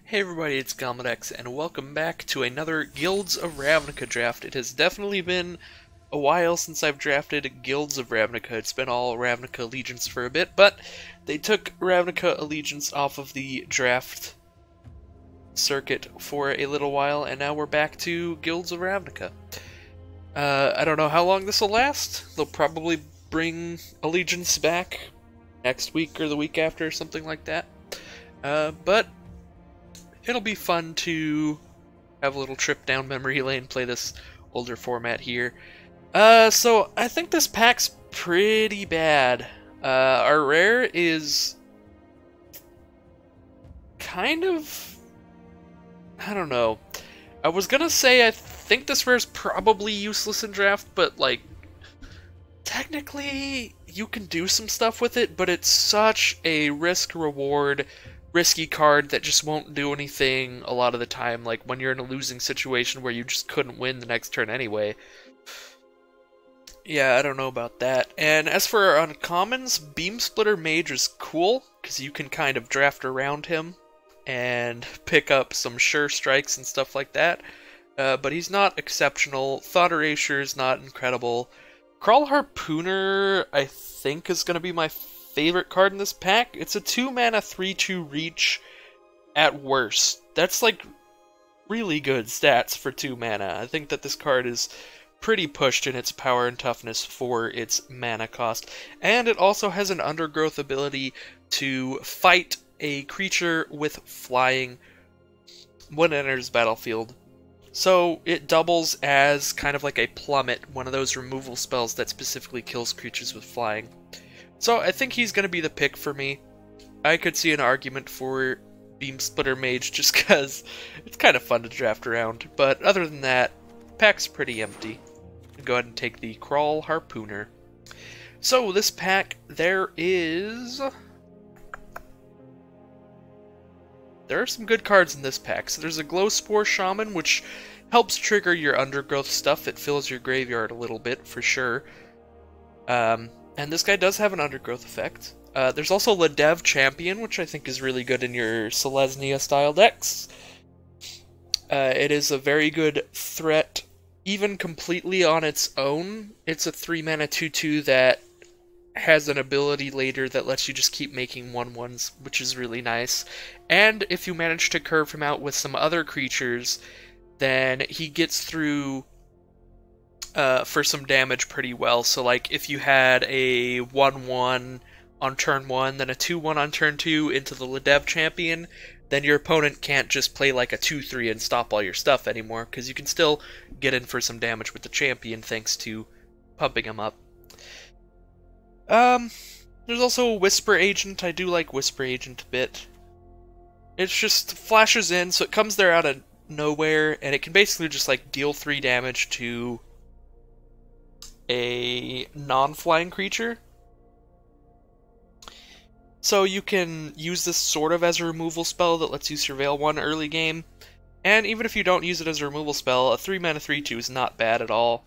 Hey everybody, it's Gomlet, and welcome back to another Guilds of Ravnica draft. It has definitely been a while since I've drafted Guilds of Ravnica. It's been all Ravnica Allegiance for a bit, but they took Ravnica Allegiance off of the draft circuit for a little while, and now we're back to Guilds of Ravnica. I don't know how long this will last. They'll probably bring Allegiance back next week or the week after, or something like that. But it'll be fun to have a little trip down memory lane, play this older format here. So I think this pack's pretty bad. Our rare is kind of, I don't know. I was gonna say I think this rare's probably useless in draft, but like, technically you can do some stuff with it, but it's such a risk-reward risky card that just won't do anything a lot of the time, like when you're in a losing situation where you just couldn't win the next turn anyway. Yeah, I don't know about that. And as for our uncommons, Beam Splitter Mage is cool, because you can kind of draft around him and pick up some sure strikes and stuff like that. But he's not exceptional. Thought Erasure is not incredible. Crawl Harpooner, I think, is going to be my favorite card in this pack. It's a 2-mana 3/2 reach at worst. That's like really good stats for 2 mana. I think that this card is pretty pushed in its power and toughness for its mana cost. And it also has an undergrowth ability to fight a creature with flying when it enters battlefield. So it doubles as kind of like a plummet, one of those removal spells that specifically kills creatures with flying. So I think he's going to be the pick for me. I could see an argument for Beam Splitter Mage just because it's kind of fun to draft around. But other than that, pack's pretty empty. I'll go ahead and take the Crawl Harpooner. So this pack, there are some good cards in this pack. So there's a Glowspore Shaman, which helps trigger your undergrowth stuff. It fills your graveyard a little bit, for sure. And this guy does have an undergrowth effect. There's also Ledev Champion, which I think is really good in your Selesnya-style decks. It is a very good threat, even completely on its own. It's a 3-mana 2/2 that has an ability later that lets you just keep making 1/1s, which is really nice. And if you manage to curve him out with some other creatures, then he gets through for some damage pretty well. So like if you had a 1/1 on turn 1, then a 2/1 on turn 2 into the Ledev Champion, then your opponent can't just play like a 2/3 and stop all your stuff anymore, because you can still get in for some damage with the champion thanks to pumping him up. There's also a Whisper Agent. I do like Whisper Agent a bit. It just flashes in, so it comes there out of nowhere, and it can basically just like deal 3 damage to a non-flying creature. So you can use this sort of as a removal spell that lets you surveil 1 early game. And even if you don't use it as a removal spell, a 3-mana 3/2 is not bad at all,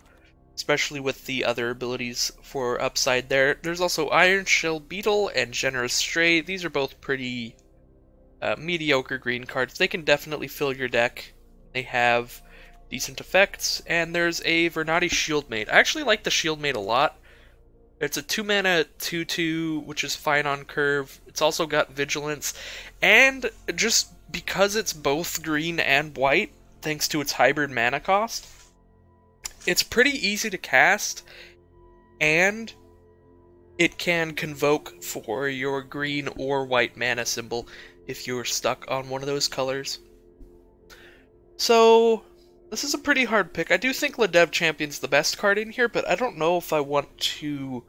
especially with the other abilities for upside there. There's also Iron Shell Beetle and Generous Stray. These are both pretty mediocre green cards. They can definitely fill your deck. They have decent effects. And there's a Vernati Shieldmate. I actually like the Shieldmate a lot. It's a 2-mana 2/2, which is fine on curve. It's also got Vigilance. And just because it's both green and white, thanks to its hybrid mana cost, it's pretty easy to cast, and it can convoke for your green or white mana symbol if you're stuck on one of those colors. So this is a pretty hard pick. I do think Ledev Champion's the best card in here, but I don't know if I want to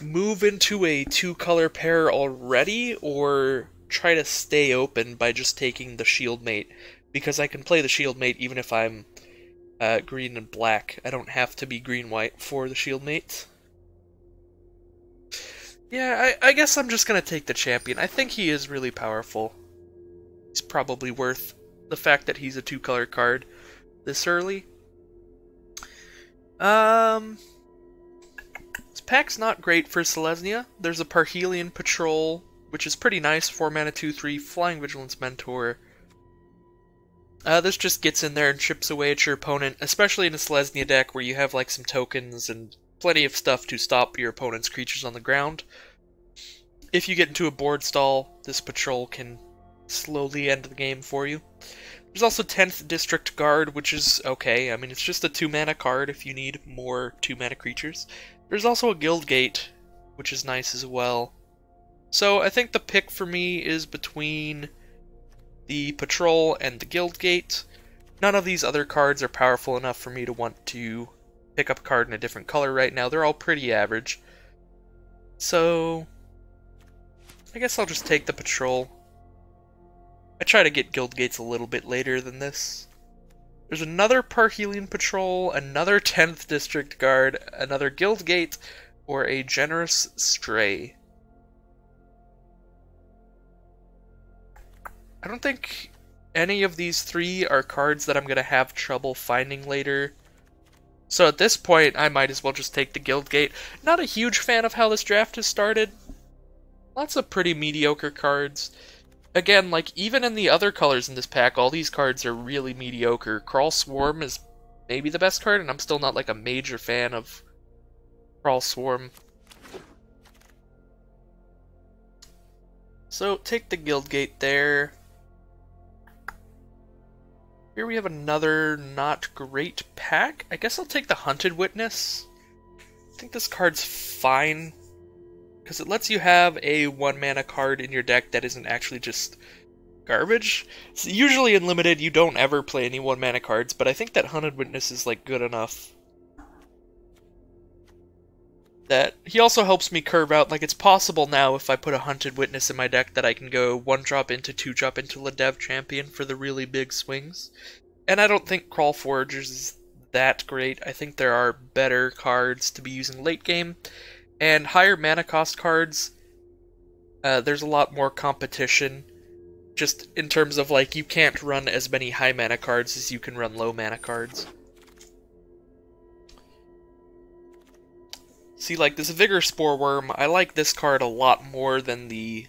move into a 2-color pair already, or try to stay open by just taking the Shieldmate, because I can play the Shieldmate even if I'm green and black. I don't have to be green-white for the Shieldmate. Yeah, I guess I'm just going to take the champion. I think he is really powerful. He's probably worth the fact that he's a 2-color card this early. This pack's not great for Selesnya. There's a Parhelion Patrol, which is pretty nice. 4-mana 2/3, Flying Vigilance Mentor. This just gets in there and chips away at your opponent, especially in a Selesnya deck where you have like some tokens and plenty of stuff to stop your opponent's creatures on the ground. If you get into a board stall, this patrol can slowly end the game for you. There's also 10th District Guard, which is okay. I mean, it's just a 2-mana card if you need more 2-mana creatures. There's also a Guild Gate, which is nice as well. So I think the pick for me is between the Patrol and the Guild Gate. None of these other cards are powerful enough for me to want to pick up a card in a different color right now. They're all pretty average. So I guess I'll just take the Patrol. I try to get Guild Gates a little bit later than this. There's another Parhelion Patrol, another 10th District Guard, another Guild Gate, or a Generous Stray. I don't think any of these three are cards that I'm going to have trouble finding later. So at this point, I might as well just take the Guild Gate. Not a huge fan of how this draft has started. Lots of pretty mediocre cards. Again, like, even in the other colors in this pack, all these cards are really mediocre. Crawl Swarm is maybe the best card, and I'm still not, like, a major fan of Crawl Swarm. So, take the Guild Gate there. Here we have another not great pack. I guess I'll take the Hunted Witness. I think this card's fine, because it lets you have a 1-mana card in your deck that isn't actually just garbage. So usually in Limited, you don't ever play any 1-mana cards, but I think that Hunted Witness is like good enough. That he also helps me curve out, like it's possible now if I put a Hunted Witness in my deck that I can go 1-drop into 2-drop into Ladev Champion for the really big swings. And I don't think Crawl Foragers is that great. I think there are better cards to be using late game. And higher mana cost cards, there's a lot more competition. Just in terms of, like, you can't run as many high mana cards as you can run low mana cards. See, like, this Vigor Spore Worm, I like this card a lot more than the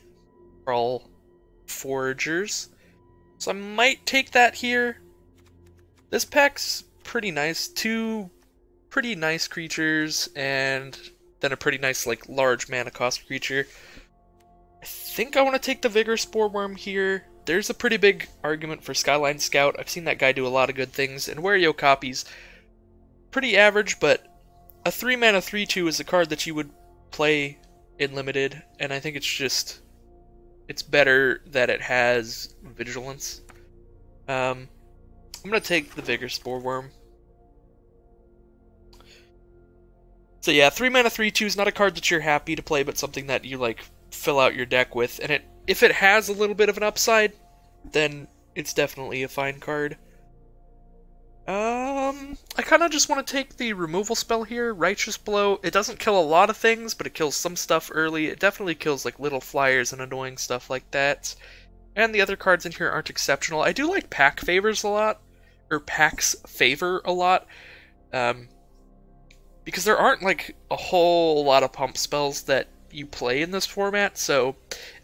Crawl Foragers. So I might take that here. This pack's pretty nice. 2 pretty nice creatures, and then a pretty nice, like, large mana cost creature. I think I want to take the Vigor Spore Worm here. There's a pretty big argument for Skyline Scout. I've seen that guy do a lot of good things, and Wario Copy's pretty average, but a 3-mana 3/2 is a card that you would play in Limited, and I think it's better that it has Vigilance. I'm going to take the Vigor Spore Worm. So yeah, 3-mana 3/2 is not a card that you're happy to play, but something that you, like, fill out your deck with. And if it has a little bit of an upside, then it's definitely a fine card. I kind of just want to take the removal spell here, Righteous Blow. It doesn't kill a lot of things, but it kills some stuff early. It definitely kills, like, little flyers and annoying stuff like that. And the other cards in here aren't exceptional. I do like Pack Favors a lot, or Pack's Favor a lot, because there aren't, like, a whole lot of pump spells that you play in this format, so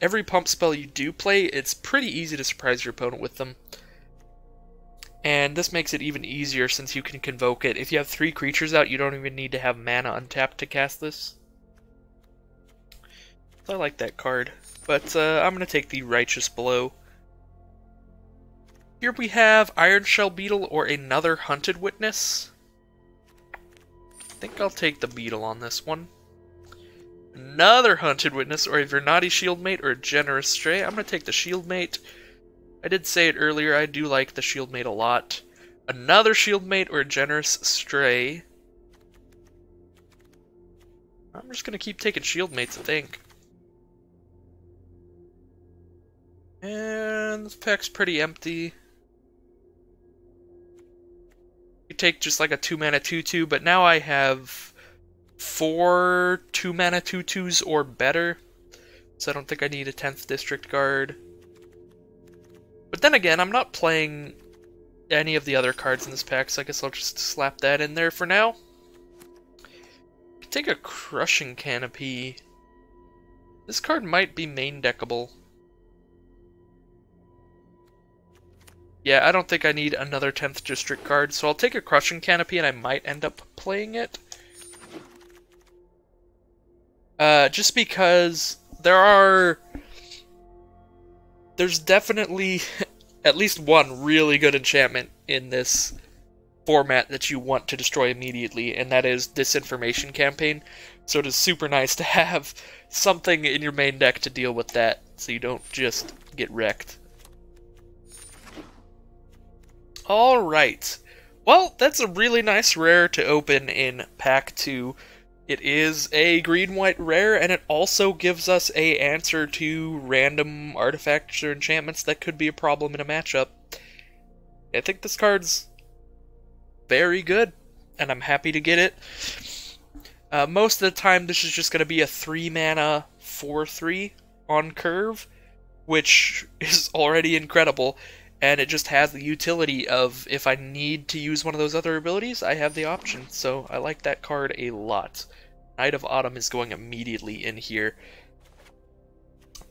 every pump spell you do play, it's pretty easy to surprise your opponent with them. And this makes it even easier since you can convoke it. If you have 3 creatures out, you don't even need to have mana untapped to cast this. So I like that card. But I'm going to take the Righteous Blow. Here we have Iron Shell Beetle or another Hunted Witness. I think I'll take the Beetle on this one. Another Hunted Witness or a Vernati Shieldmate or a Generous Stray. I'm going to take the Shieldmate. I did say it earlier, I do like the Shieldmate a lot. Another Shieldmate or a Generous Stray. I'm just going to keep taking Shieldmates, I think. And this pack's pretty empty. You take just like a 2-mana 2/2, but now I have 4 2-mana 2/2s or better. So I don't think I need a 10th District Guard. But then again, I'm not playing any of the other cards in this pack, so I guess I'll just slap that in there for now. Take a Crushing Canopy. This card might be main deckable. Yeah, I don't think I need another 10th District card, so I'll take a Crushing Canopy and I might end up playing it. Just because there's definitely at least one really good enchantment in this format that you want to destroy immediately, and that is Disinformation Campaign. So it is super nice to have something in your main deck to deal with that, so you don't just get wrecked. Alright, well, that's a really nice rare to open in Pack 2. It is a green-white rare, and it also gives us a answer to random artifacts or enchantments that could be a problem in a matchup. I think this card's very good, and I'm happy to get it. Most of the time, this is just going to be a 3-mana 4/3 on curve, which is already incredible, and it just has the utility of, if I need to use one of those other abilities, I have the option, so I like that card a lot. Knight of Autumn is going immediately in here.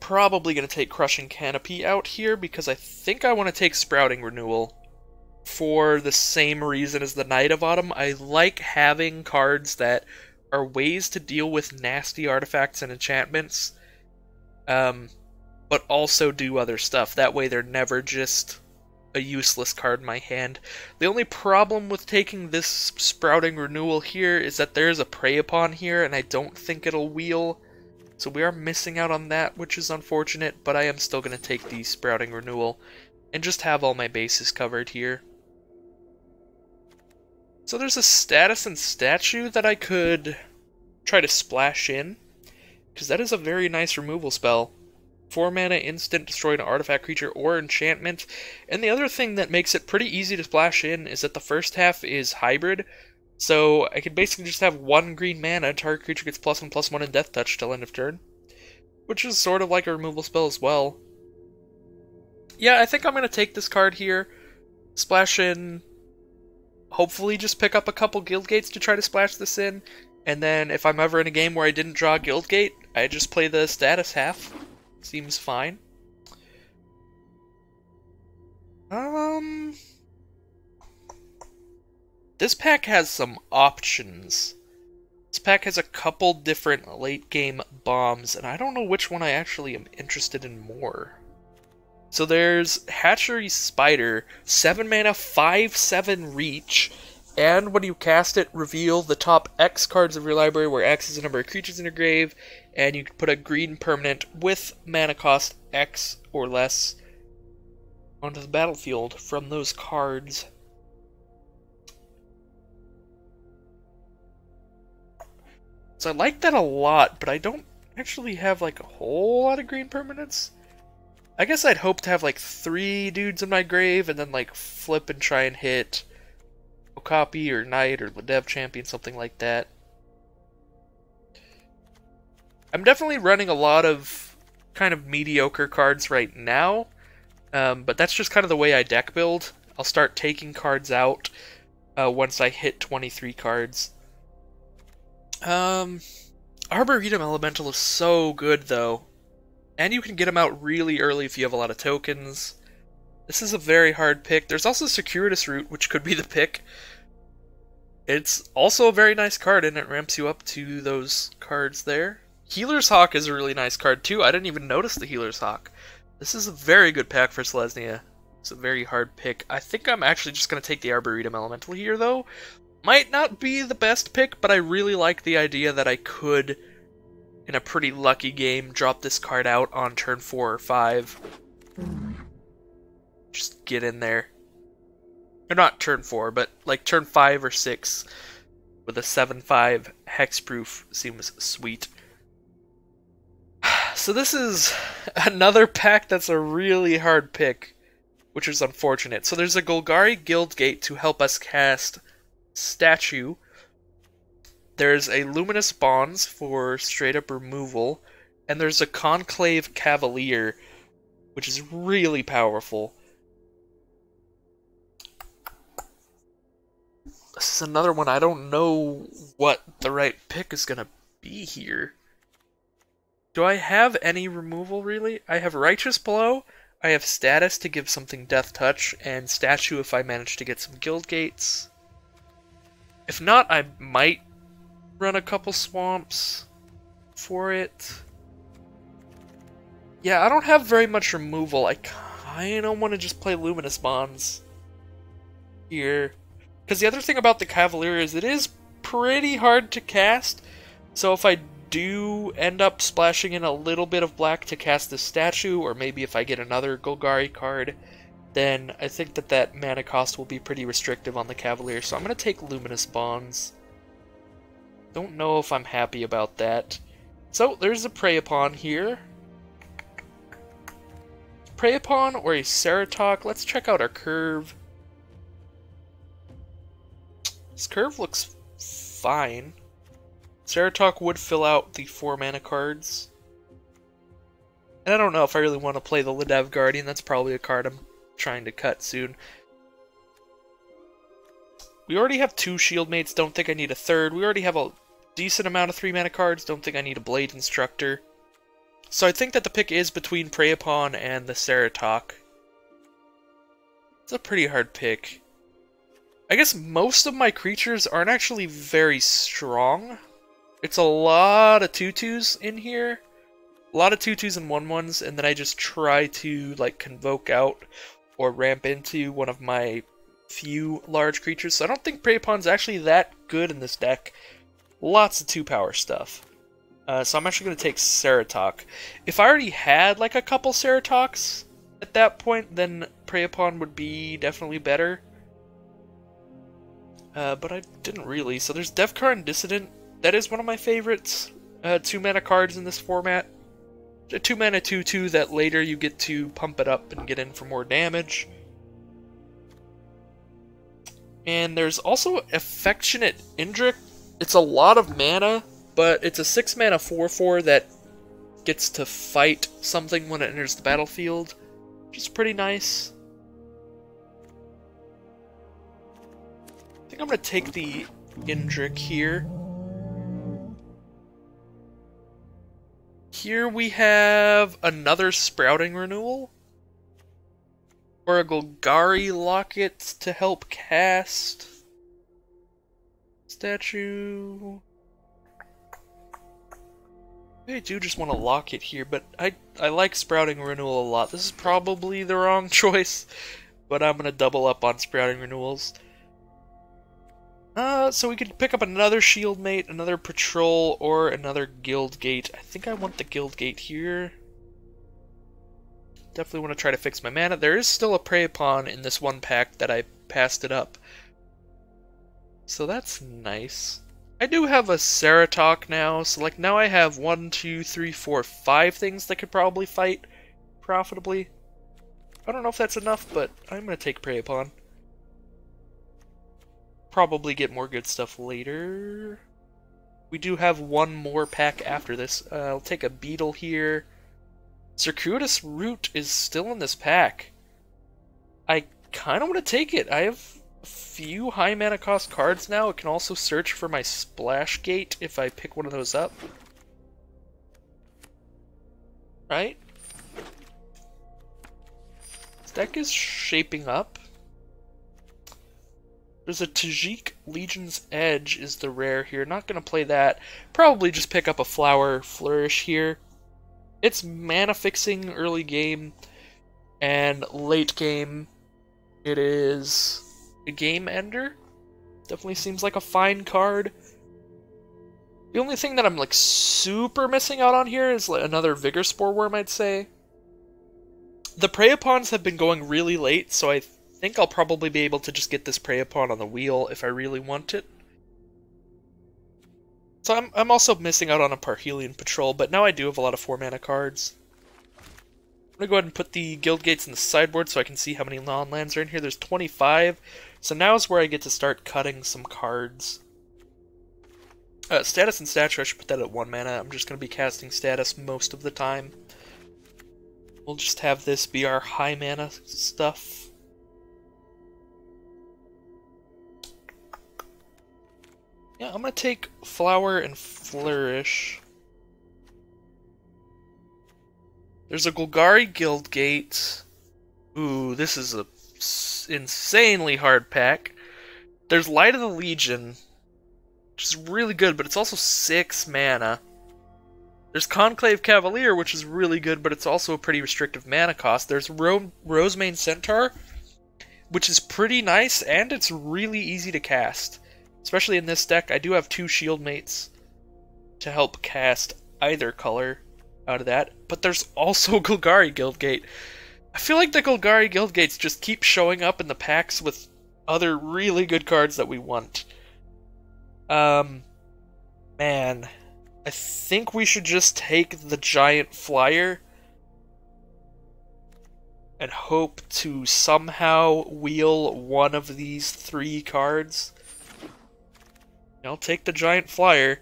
Probably going to take Crushing Canopy out here, because I think I want to take Sprouting Renewal. For the same reason as the Knight of Autumn, I like having cards that are ways to deal with nasty artifacts and enchantments, but also do other stuff. That way they're never just a useless card in my hand. The only problem with taking this Sprouting Renewal here is that there's a Prey Upon here, and I don't think it'll wheel. So we are missing out on that, which is unfortunate, but I am still going to take the Sprouting Renewal and just have all my bases covered here. So there's a status and statue that I could try to splash in, because that is a very nice removal spell. 4 mana instant, destroy an artifact, creature, or enchantment. And the other thing that makes it pretty easy to splash in is that the first half is hybrid, so I could basically just have 1 green mana, target creature gets +1/+1 in death touch till end of turn, which is sort of like a removal spell as well. Yeah, I think I'm going to take this card here, splash in, hopefully just pick up a couple Guild Gates to try to splash this in, and then if I'm ever in a game where I didn't draw a Guild Gate, I just play the status half. Seems fine. This pack has some options. This pack has a couple different late game bombs, and I don't know which one I actually am interested in more. So there's Hatchery Spider, 7 mana, 5/7 reach, and when you cast it, reveal the top X cards of your library, where X is the number of creatures in your grave, and you can put a green permanent with mana cost X or less onto the battlefield from those cards. So I like that a lot, but I don't actually have like a whole lot of green permanents. I guess I'd hope to have like 3 dudes in my grave, and then like flip and try and hit Okapi or Knight or Ladev Champion, something like that. I'm definitely running a lot of kind of mediocre cards right now, but that's just kind of the way I deck build. I'll start taking cards out once I hit 23 cards. Arboretum Elemental is so good though, and you can get them out really early if you have a lot of tokens. This is a very hard pick. There's also Circuitous Route, which could be the pick. It's also a very nice card, and it ramps you up to those cards there. Healer's Hawk is a really nice card, too. I didn't even notice the Healer's Hawk. This is a very good pack for Selesnya. It's a very hard pick. I think I'm actually just going to take the Arboretum Elemental here, though. Might not be the best pick, but I really like the idea that I could, in a pretty lucky game, drop this card out on turn 4 or 5. Just get in there. Or not turn 4, but like turn 5 or 6 with a 7/5 hexproof seems sweet. So this is another pack that's a really hard pick, which is unfortunate. So there's a Golgari Guildgate to help us cast Statue. There's a Luminous Bonds for straight up removal, and there's a Conclave Cavalier, which is really powerful. This is another one, I don't know what the right pick is going to be here. Do I have any removal, really? I have Righteous Blow, I have status to give something Death Touch, and statue if I manage to get some guild gates. If not, I might run a couple swamps for it. Yeah, I don't have very much removal. I kinda want to just play Luminous Bonds here. Because the other thing about the Cavalier is it is pretty hard to cast. So if I do end up splashing in a little bit of black to cast this statue, or maybe if I get another Golgari card, then I think that that mana cost will be pretty restrictive on the Cavalier. So I'm going to take Luminous Bonds. Don't know if I'm happy about that. So there's a Prey Upon here. Prey Upon or a Ceratok. Let's check out our curve. This curve looks fine. Ceratok would fill out the 4 mana cards. And I don't know if I really want to play the Ladev Guardian. That's probably a card I'm trying to cut soon. We already have 2 Shield Mates. Don't think I need a third. We already have a decent amount of 3 mana cards. Don't think I need a Blade Instructor. So I think that the pick is between Prey Upon and the Ceratok. It's a pretty hard pick. I guess most of my creatures aren't actually very strong. It's a lot of 2/2s in here. A lot of 2/2s and 1/1s, and then I just try to like Convoke out or ramp into one of my few large creatures. So I don't think Prey Upon's actually that good in this deck. Lots of 2-power stuff. So I'm actually going to take Ceratok. If I already had like a couple Ceratoks at that point, then Prey Upon would be definitely better. But I didn't really. So there's Devkar and Dissident. That is one of my favorites. 2 mana cards in this format. A 2 mana 2/2 that later you get to pump it up and get in for more damage. And there's also Affectionate Indrik. It's a lot of mana, but it's a 6 mana 4/4 that gets to fight something when it enters the battlefield, which is pretty nice. I think I'm going to take the Indrik here. Here we have another Sprouting Renewal. Or a Golgari Locket to help cast. Statue. I do just want to lock it here, but I like Sprouting Renewal a lot. This is probably the wrong choice, but I'm going to double up on Sprouting Renewals. So we could pick up another Shield Mate, another Patrol, or another Guild Gate. I think I want the Guild Gate here. Definitely want to try to fix my mana. There is still a Prey Upon in this one pack that I passed it up. So that's nice. I do have a Ceratok now, so like now I have 1, 2, 3, 4, 5 things that could probably fight profitably. I don't know if that's enough, but I'm going to take Prey Upon. Probably get more good stuff later. We do have one more pack after this. I'll take a Beetle here. Circuitous Root is still in this pack. I kind of want to take it. I have a few high mana cost cards now. It can also search for my Splash Gate if I pick one of those up. Right? This deck is shaping up. There's a Tajik Legion's Edge is the rare here. Not going to play that. Probably just pick up a Flower Flourish here. It's mana fixing early game, and late game it is a game ender. Definitely seems like a fine card. The only thing that I'm like super missing out on here is like another Vigor Spore Worm, I'd say. The Prey Upons have been going really late, so I think I'll probably be able to just get this Prey Upon on the wheel if I really want it. So I'm also missing out on a Parhelion Patrol, but now I do have a lot of 4 mana cards. I'm going to go ahead and put the Guild Gates in the sideboard so I can see how many non-lands are in here. There's 25, so now is where I get to start cutting some cards. Status and Stature, I should put that at 1 mana. I'm just going to be casting Status most of the time. We'll just have this be our high mana stuff. Yeah, I'm going to take Flower and Flourish. There's a Golgari Guild Gate. Ooh, this is a insanely hard pack. There's Light of the Legion, which is really good, but it's also 6 mana. There's Conclave Cavalier, which is really good, but it's also a pretty restrictive mana cost. There's Rosemane Centaur, which is pretty nice, and it's really easy to cast. Especially in this deck, I do have 2 shield mates to help cast either color out of that. But there's also Golgari Guildgate. I feel like the Golgari Guildgates just keep showing up in the packs with other really good cards that we want. Man, I think we should just take the Giant Flyer and hope to somehow wheel one of these 3 cards. I'll take the Giant Flyer.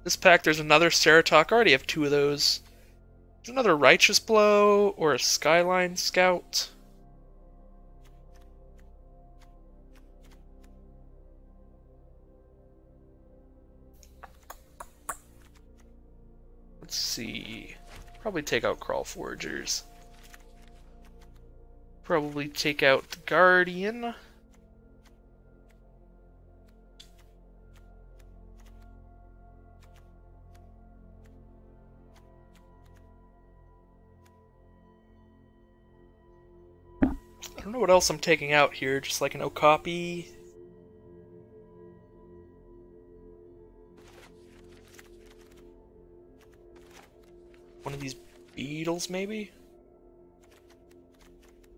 This pack, there's another Ceratok. I already have 2 of those. There's another Righteous Blow or a Skyline Scout. Let's see. Probably take out Crawl Foragers. Probably take out the Guardian. I don't know what else I'm taking out here, just like an Okapi. One of these beetles, maybe?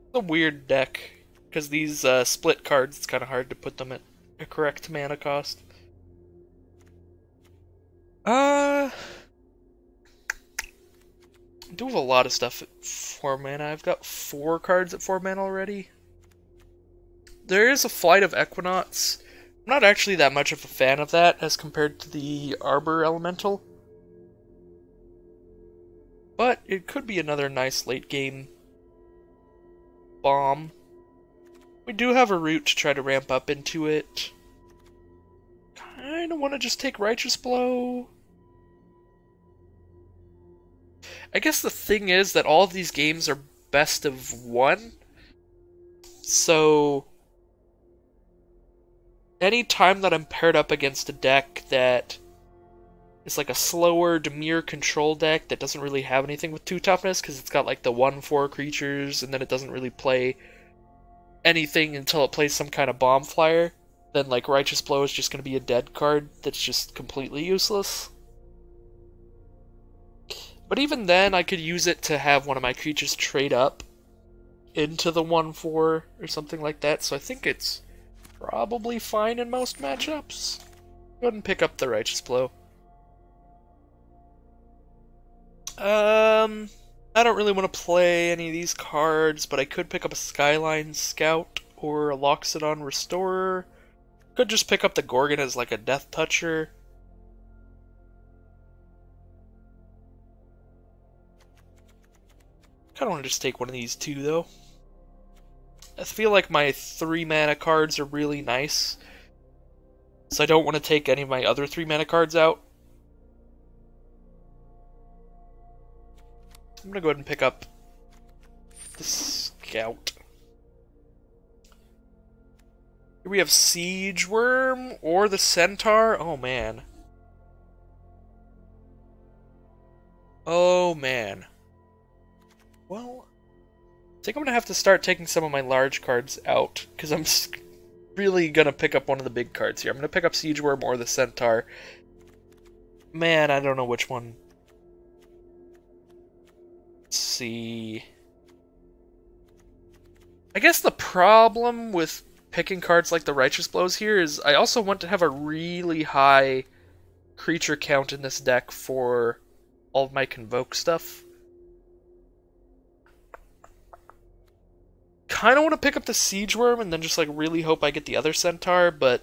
It's a weird deck, because these split cards, it's kind of hard to put them at a correct mana cost. I do have a lot of stuff at 4 mana. I've got 4 cards at 4 mana already. There is a Flight of Equinaughts. I'm not actually that much of a fan of that as compared to the Arbor Elemental. But it could be another nice late game bomb. We do have a route to try to ramp up into it. Kinda wanna just take Righteous Blow. I guess the thing is that all of these games are best of 1. So any time that I'm paired up against a deck that is like a slower Dimir control deck that doesn't really have anything with 2 toughness because it's got like the 1/4 creatures and then it doesn't really play anything until it plays some kind of bomb flyer, then like Righteous Blow is just going to be a dead card that's just completely useless. But even then, I could use it to have one of my creatures trade up into the 1/4 or something like that, so I think it's probably fine in most matchups. Go ahead and pick up the Righteous Blow. I don't really want to play any of these cards, but I could pick up a Skyline Scout or a Loxodon Restorer. Could just pick up the Gorgon as like a Death Toucher. Kinda want to just take one of these 2, though. I feel like my 3 mana cards are really nice, so I don't want to take any of my other 3 mana cards out. I'm gonna go ahead and pick up the Scout. Here we have Siege Worm or the Centaur. Oh man. Oh man. Well, I think I'm gonna have to start taking some of my large cards out, because I'm really gonna pick up one of the big cards here. I'm gonna pick up Siege Worm or the Centaur. Man, I don't know which one. Let's see. I guess the problem with picking cards like the Righteous Blows here is I also want to have a really high creature count in this deck for all of my Convoke stuff. Kind of want to pick up the Siege Worm and then just like really hope I get the other Centaur, but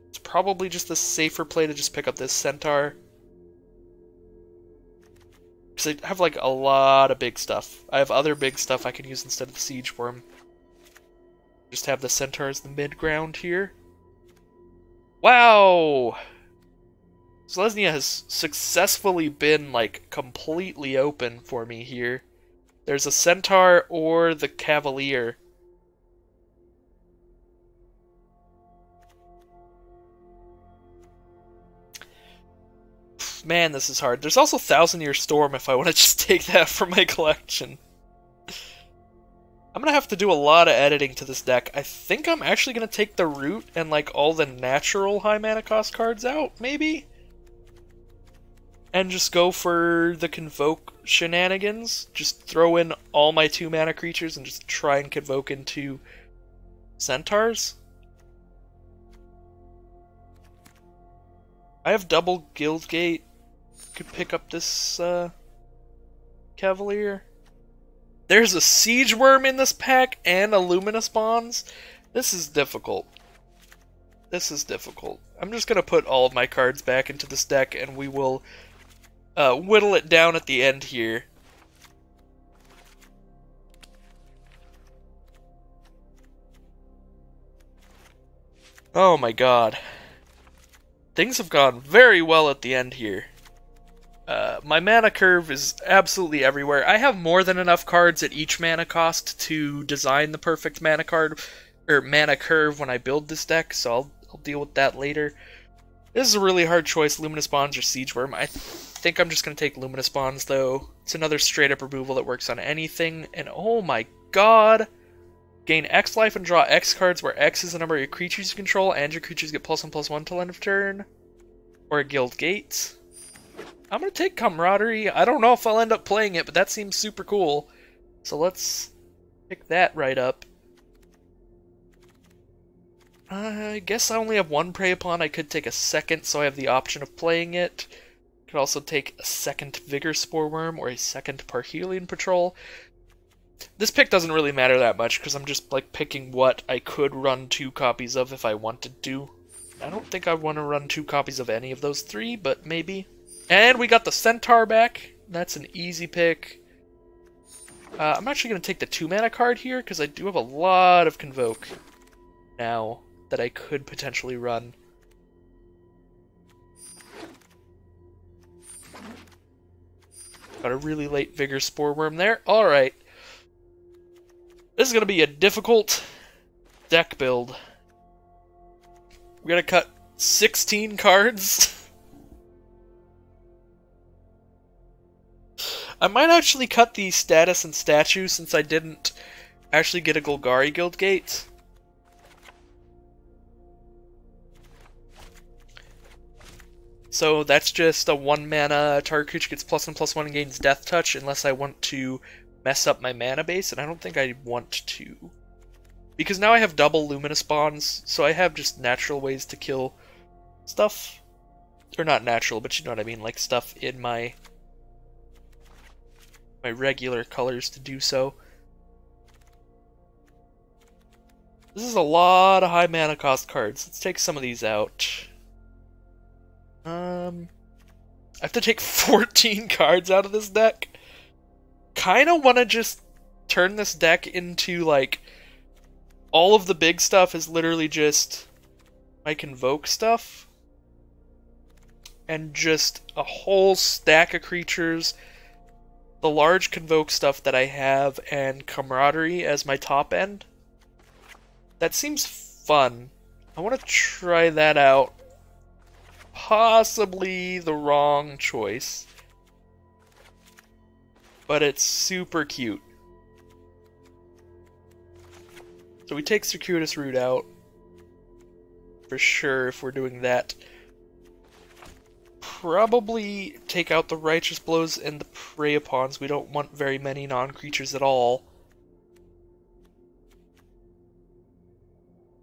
it's probably just the safer play to just pick up this Centaur. Because I have like a lot of big stuff. I have other big stuff I can use instead of the Siege Worm. Just have the Centaur as the mid-ground here. Wow! Selesnya has successfully been like completely open for me here. There's a Centaur or the Cavalier. Man, this is hard. There's also Thousand Year Storm if I want to just take that from my collection. I'm gonna have to do a lot of editing to this deck. I think I'm actually gonna take the Root and like all the natural high mana cost cards out, maybe? And just go for the Convoke shenanigans. Just throw in all my 2 mana creatures and just try and Convoke into Centaurs. I have double Guildgate. Could pick up this Cavalier. There's a Siege Worm in this pack and a Luminous Bonds. This is difficult. This is difficult. I'm just going to put all of my cards back into this deck and we will whittle it down at the end here. Oh my god. Things have gone very well at the end here. My mana curve is absolutely everywhere. I have more than enough cards at each mana cost to design the perfect mana card or mana curve when I build this deck, so I'll deal with that later. This is a really hard choice, Luminous Bonds or Siege Worm. I think I'm just going to take Luminous Bonds, though. It's another straight-up removal that works on anything, and oh my god! Gain X life and draw X cards, where X is the number of your creatures you control, and your creatures get +1/+1 till end of turn. Or a Guild Gate. I'm going to take Camaraderie. I don't know if I'll end up playing it, but that seems super cool. So let's pick that right up. I guess I only have 1 Prey Upon. I could take a second, so I have the option of playing it. Could also take a second Vigor Spore Worm or a second Parhelion Patrol. This pick doesn't really matter that much, because I'm just like picking what I could run 2 copies of if I wanted to. I don't think I want to run 2 copies of any of those 3, but maybe. And we got the Centaur back. That's an easy pick. I'm actually going to take the 2 mana card here, because I do have a lot of Convoke now that I could potentially run. Got a really late Vigor Spore Worm there. Alright. This is going to be a difficult deck build. We're going to cut 16 cards. I might actually cut the Status and Statue since I didn't actually get a Golgari Guildgate. So that's just a 1 mana, target creature gets +1/+1 and gains Death Touch unless I want to mess up my mana base, and I don't think I want to. Because now I have double Luminous Bonds, so I have just natural ways to kill stuff. Or not natural, but you know what I mean, like stuff in my regular colors to do so. This is a lot of high mana cost cards. Let's take some of these out. I have to take 14 cards out of this deck. Kinda wanna just turn this deck into, like, all of the big stuff is literally just my Convoke stuff. And just a whole stack of creatures. The large Convoke stuff that I have, and Camaraderie as my top end. That seems fun. I want to try that out. Possibly the wrong choice. But it's super cute. So we take Circuitous Route out. For sure, if we're doing that. Probably take out the Righteous Blows and the Prey Upons. We don't want very many non-creatures at all.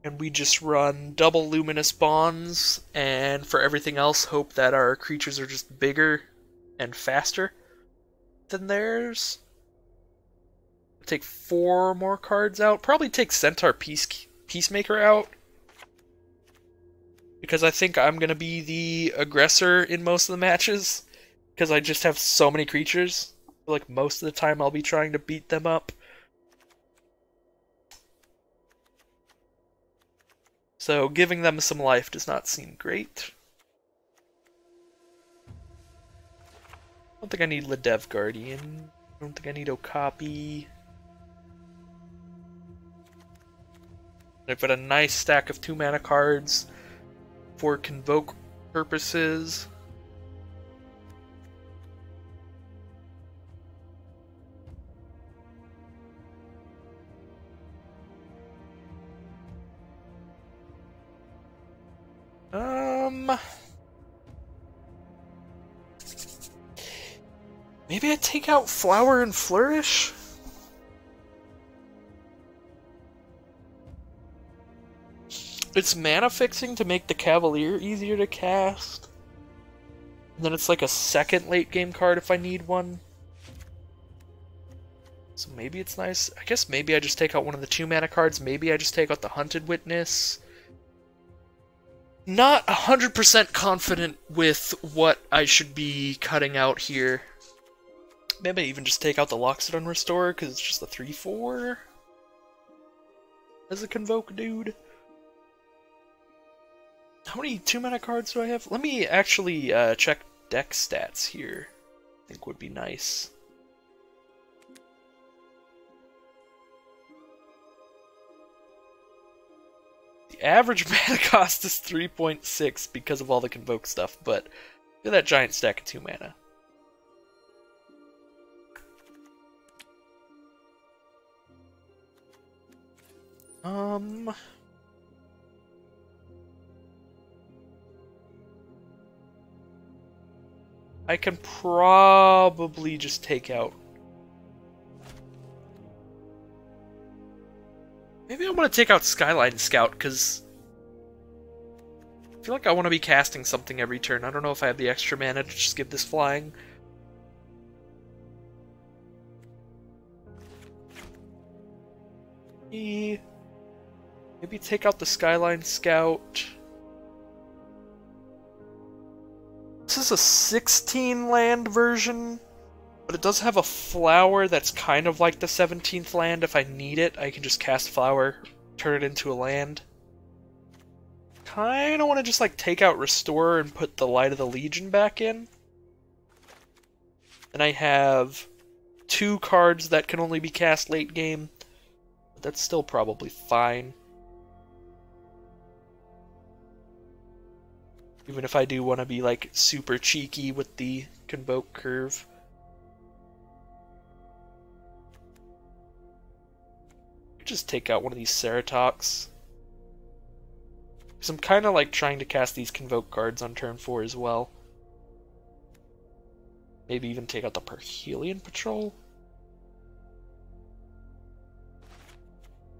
And we just run double Luminous Bonds, and for everything else, hope that our creatures are just bigger and faster than theirs. Take 4 more cards out. Probably take Centaur Peacemaker out. Because I think I'm going to be the aggressor in most of the matches. Because I just have so many creatures. Like, most of the time I'll be trying to beat them up. So, giving them some life does not seem great. I don't think I need Ledev Guardian. don't think I need Okapi. I've got a nice stack of 2-mana cards for Convoke purposes. Maybe I take out Flower and Flourish? It's mana fixing to make the Cavalier easier to cast. And then it's like a second late game card if I need one. So maybe it's nice. I guess maybe I just take out one of the 2-mana cards. Maybe I just take out the Hunted Witness. Not 100% confident with what I should be cutting out here. Maybe I even just take out the Loxodon Restorer because it's just a 3/4 as a Convoke dude. How many 2-mana cards do I have? Let me actually check deck stats here. I think would be nice. The average mana cost is 3.6 because of all the Convoke stuff, but look at that giant stack of 2 mana. I can probably just take out. Maybe I want to take out Skyline Scout, because I feel like I want to be casting something every turn. I don't know if I have the extra mana to just give this flying. Maybe take out the Skyline Scout. This is a 16 land version, but it does have a flower that's kind of like the 17th land. If I need it, I can just cast flower, turn it into a land. Kind of want to just like take out Restorer and put the Light of the Legion back in. And I have 2 cards that can only be cast late game, but that's still probably fine. Even if I do want to be like super cheeky with the Convoke curve. Just take out one of these Ceratoks. Because I'm kind of like trying to cast these Convoke cards on turn 4 as well. Maybe even take out the Parhelion Patrol.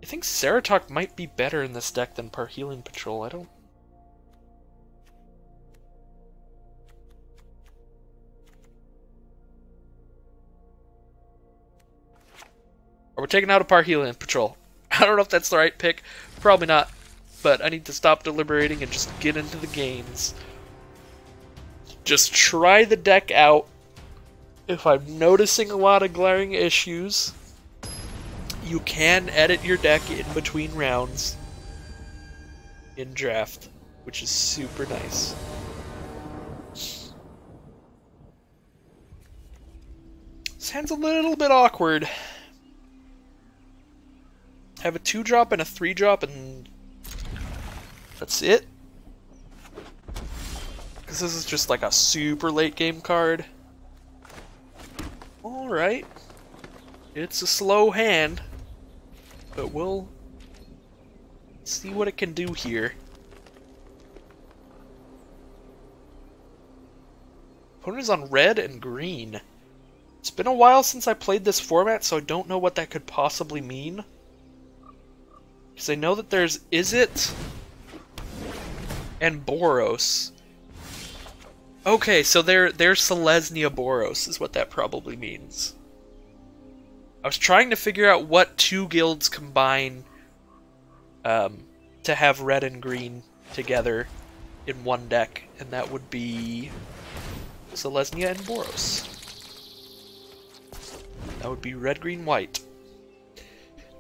I think Ceratok might be better in this deck than Parhelion Patrol. I don't... Or we're taking out a Parhelion Patrol. I don't know if that's the right pick. Probably not. But I need to stop deliberating and just get into the games. Just try the deck out. If I'm noticing a lot of glaring issues, you can edit your deck in between rounds in draft, which is super nice. This hand's a little bit awkward. I have a 2-drop and a 3-drop, and that's it. Because this is just like a super late game card. Alright. It's a slow hand, but we'll see what it can do here. Opponent is on red and green. It's been a while since I played this format, so I don't know what that could possibly mean. Because I know that there's Izzet and Boros. Okay, so they're Selesnya Boros is what that probably means. I was trying to figure out what 2 guilds combine to have red and green together in one deck, and that would be Selesnya and Boros. That would be red, green, white.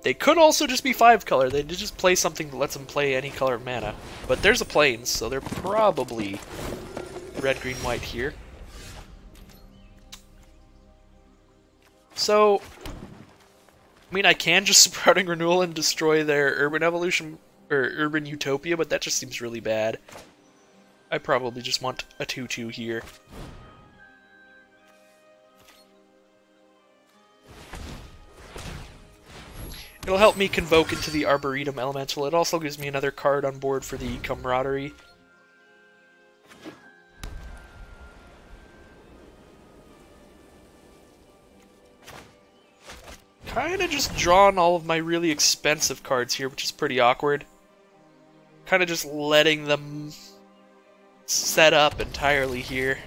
They could also just be 5-color. They did just play something that lets them play any color of mana. But there's a plains, so they're probably red, green, white here. So, I mean, I can just Sprouting Renewal and destroy their Urban Evolution, or Urban Utopia, but that just seems really bad. I probably just want a 2-2 here. It'll help me convoke into the Arboretum Elemental. It also gives me another card on board for the Camaraderie. Kinda just drawing all of my really expensive cards here, which is pretty awkward. Kinda just letting them set up entirely here.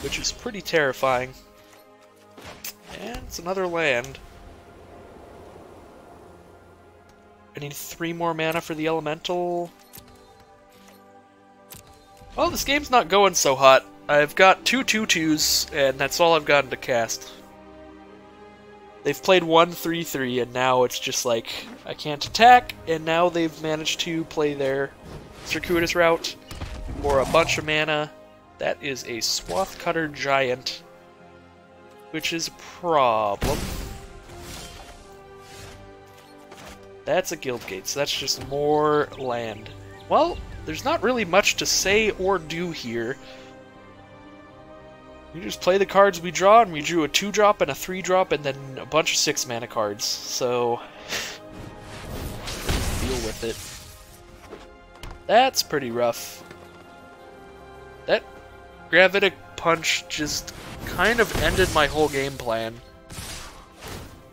Which is pretty terrifying. And it's another land. I need 3 more mana for the Elemental. Well, this game's not going so hot. I've got 2 2/2s, and that's all I've gotten to cast. They've played 1 3/3, and now it's just like, I can't attack, and now they've managed to play their circuitous route for a bunch of mana. That is a Swathcutter Giant, which is a problem. That's a Guildgate, so that's just more land. Well, there's not really much to say or do here. We just play the cards we draw, and we drew a 2-drop and a 3-drop, and then a bunch of 6-mana cards, so deal with it. That's pretty rough. That Gravitic Punch just kind of ended my whole game plan.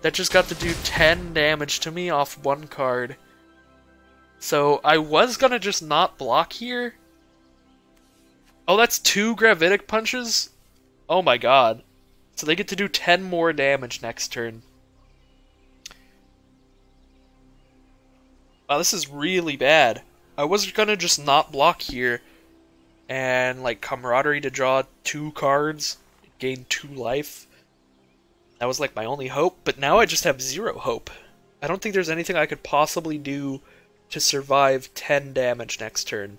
That just got to do 10 damage to me off 1 card. So I was gonna just not block here. Oh, that's 2 Gravitic Punches? Oh my god. So they get to do 10 more damage next turn. Wow, this is really bad. I was gonna just not block here and like Camaraderie to draw 2 cards, gain 2 life. That was like my only hope, but now I just have 0 hope. I don't think there's anything I could possibly do to survive 10 damage next turn.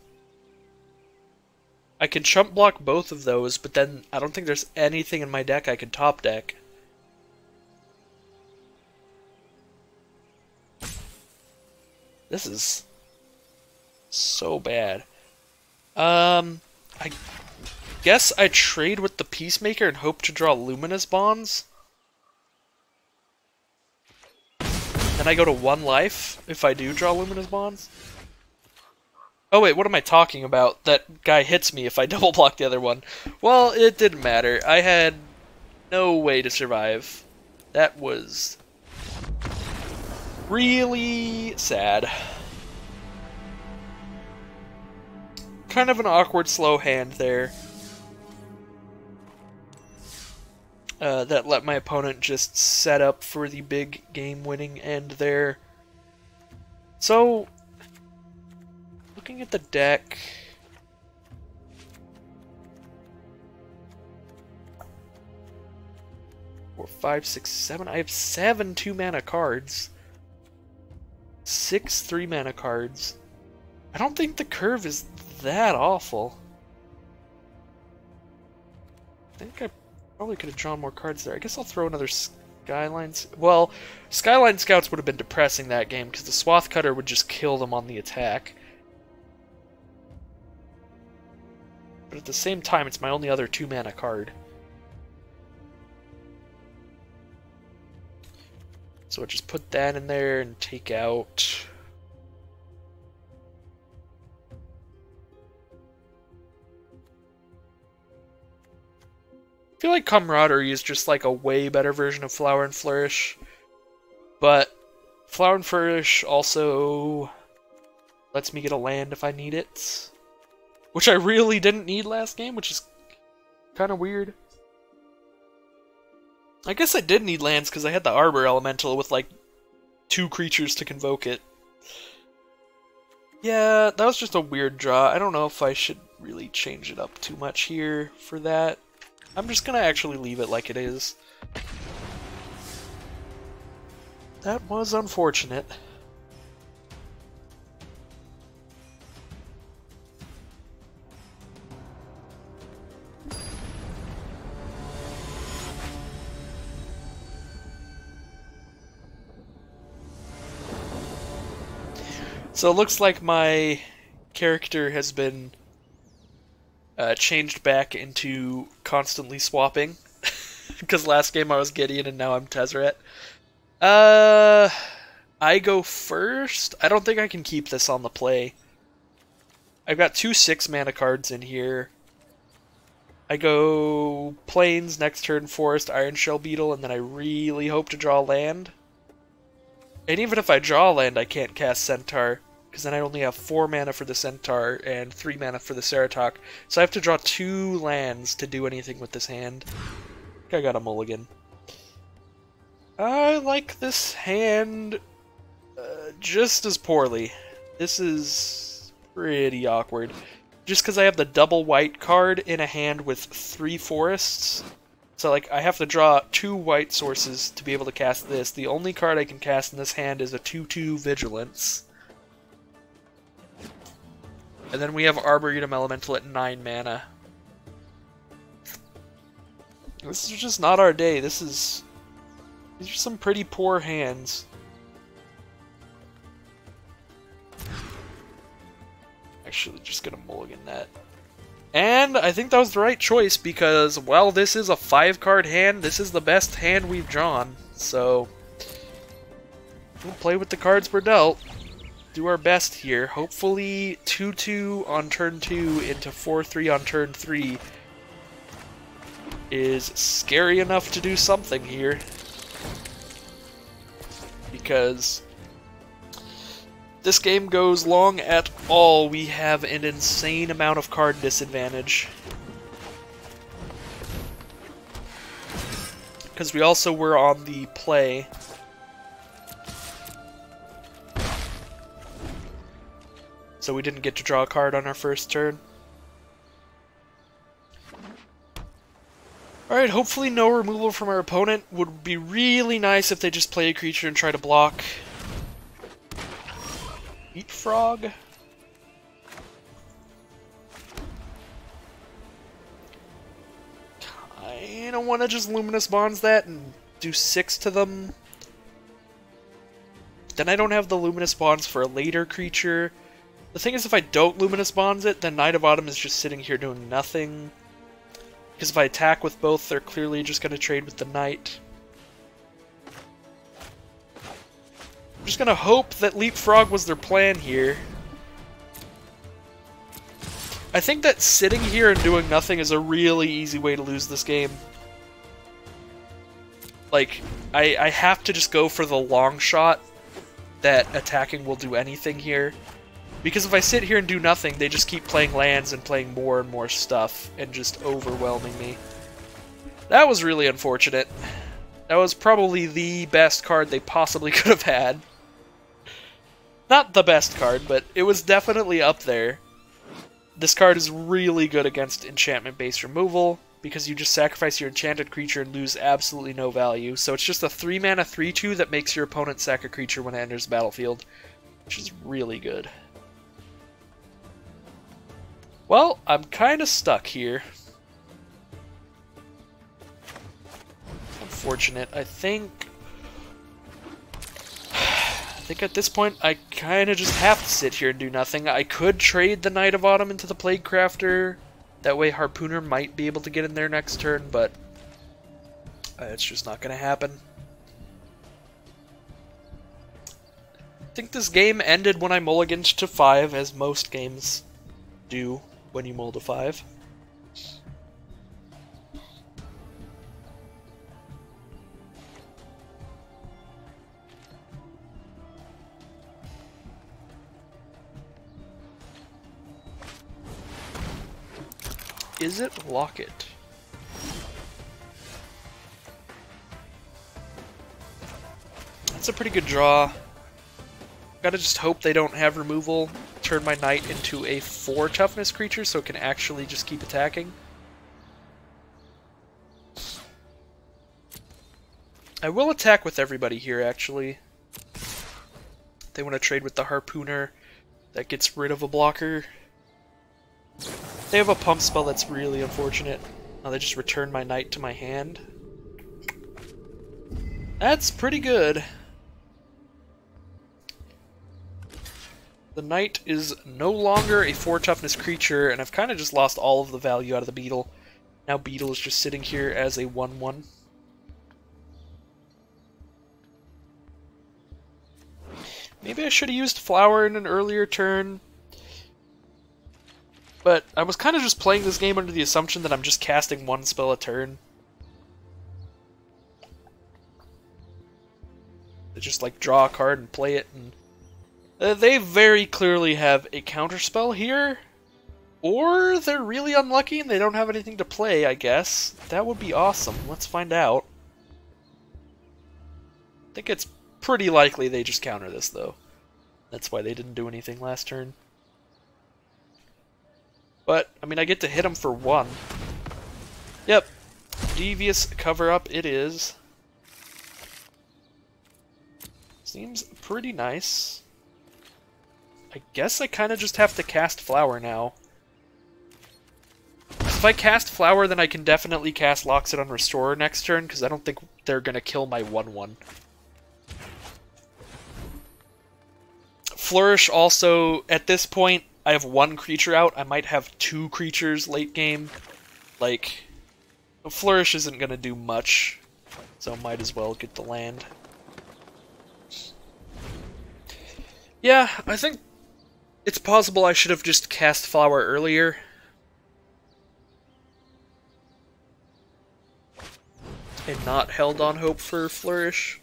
I can chump block both of those, but then I don't think there's anything in my deck I can top deck. This is so bad. I guess I trade with the Peacemaker and hope to draw Luminous Bonds. Then I go to 1 life if I do draw Luminous Bonds. Oh wait, what am I talking about? That guy hits me if I double block the other one. Well, it didn't matter. I had no way to survive. That was really sad. Kind of an awkward slow hand there. That let my opponent just set up for the big game-winning end there. So, looking at the deck, 4, 5, 6, 7. I have 7 2-mana cards. 6 3-mana cards. I don't think the curve is that awful. I think I probably could have drawn more cards there. I guess I'll throw another Skylines. Well, Skyline Scouts would have been depressing that game because the Swathcutter would just kill them on the attack. But at the same time, it's my only other 2-mana card. So I'll just put that in there and take out... I feel like Camaraderie is just like a way better version of Flower and Flourish. But Flower and Flourish also lets me get a land if I need it. Which I really didn't need last game, which is kind of weird. I guess I did need lands because I had the Arbor Elemental with like 2 creatures to convoke it. Yeah, that was just a weird draw. I don't know if I should really change it up too much here for that. I'm just gonna actually leave it like it is. That was unfortunate. So it looks like my character has been changed back into constantly swapping. Because last game I was Gideon and now I'm Tezzeret. I go first. I don't think I can keep this on the play. I've got 2 6-mana cards in here. I go Plains, next turn Forest, Iron Shell Beetle, and then I really hope to draw land. And even if I draw land, I can't cast Centaur, because then I only have 4 mana for the Centaur and 3 mana for the Ceratok. So I have to draw 2 lands to do anything with this hand. I got a mulligan. I like this hand just as poorly. This is pretty awkward. Just because I have the double white card in a hand with 3 forests. So, like, I have to draw 2 white sources to be able to cast this. The only card I can cast in this hand is a 2/2 Vigilance. And then we have Arboretum Elemental at 9 mana. This is just not our day. These are some pretty poor hands. Actually, just gonna mulligan that. And I think that was the right choice because, well, this is a 5-card hand. This is the best hand we've drawn. So, we'll play with the cards we're dealt. Do our best here. Hopefully 2/2 on turn 2 into 4/3 on turn 3 is scary enough to do something here. Because this game goes long at all, we have an insane amount of card disadvantage. Because we also were on the play. So we didn't get to draw a card on our first turn. Alright, hopefully no removal from our opponent. Would be really nice if they just play a creature and try to block. Eat frog. I don't want to just Luminous Bonds that and do 6 to them. Then I don't have the Luminous Bonds for a later creature. The thing is, if I don't Luminous Bonds it, then Knight of Autumn is just sitting here doing nothing. Because if I attack with both, they're clearly just going to trade with the Knight. I'm just going to hope that Leapfrog was their plan here. I think that sitting here and doing nothing is a really easy way to lose this game. Like, I have to just go for the long shot that attacking will do anything here. Because if I sit here and do nothing, they just keep playing lands and playing more and more stuff and just overwhelming me. That was really unfortunate. That was probably the best card they possibly could have had. Not the best card, but it was definitely up there. This card is really good against enchantment-based removal, because you just sacrifice your enchanted creature and lose absolutely no value. So it's just a 3-mana 3/2 that makes your opponent sack a creature when it enters the battlefield, which is really good. Well, I'm kind of stuck here. Unfortunate. I think at this point I kind of just have to sit here and do nothing. I could trade the Knight of Autumn into the Plague Crafter. That way Harpooner might be able to get in there next turn, but it's just not going to happen. I think this game ended when I mulliganed to 5, as most games do when you mull to 5. Is it Locket? That's a pretty good draw. Gotta just hope they don't have removal. Turn my Knight into a 4 toughness creature so it can actually just keep attacking. I will attack with everybody here, actually. They want to trade with the Harpooner. That gets rid of a blocker. They have a pump spell that's really unfortunate. Now they just return my Knight to my hand. That's pretty good. The knight is no longer a 4 toughness creature, and I've kind of just lost all of the value out of the beetle. Now beetle is just sitting here as a 1/1. Maybe I should have used flower in an earlier turn. But I was kind of just playing this game under the assumption that I'm just casting 1 spell a turn. I just like draw a card and play it, and they very clearly have a counterspell here. Or they're really unlucky and they don't have anything to play, I guess. That would be awesome. Let's find out. I think it's pretty likely they just counter this, though. That's why they didn't do anything last turn. But, I mean, I get to hit them for 1. Yep. Devious cover-up it is. Seems pretty nice. I guess I kind of just have to cast Flower now. If I cast Flower, then I can definitely cast Loxodon Restorer next turn, because I don't think they're going to kill my 1/1. Flourish also, at this point, I have 1 creature out. I might have 2 creatures late game. Like, Flourish isn't going to do much, so might as well get the land. Yeah, I think it's possible I should have just cast Flower earlier. And not held on hope for Flourish.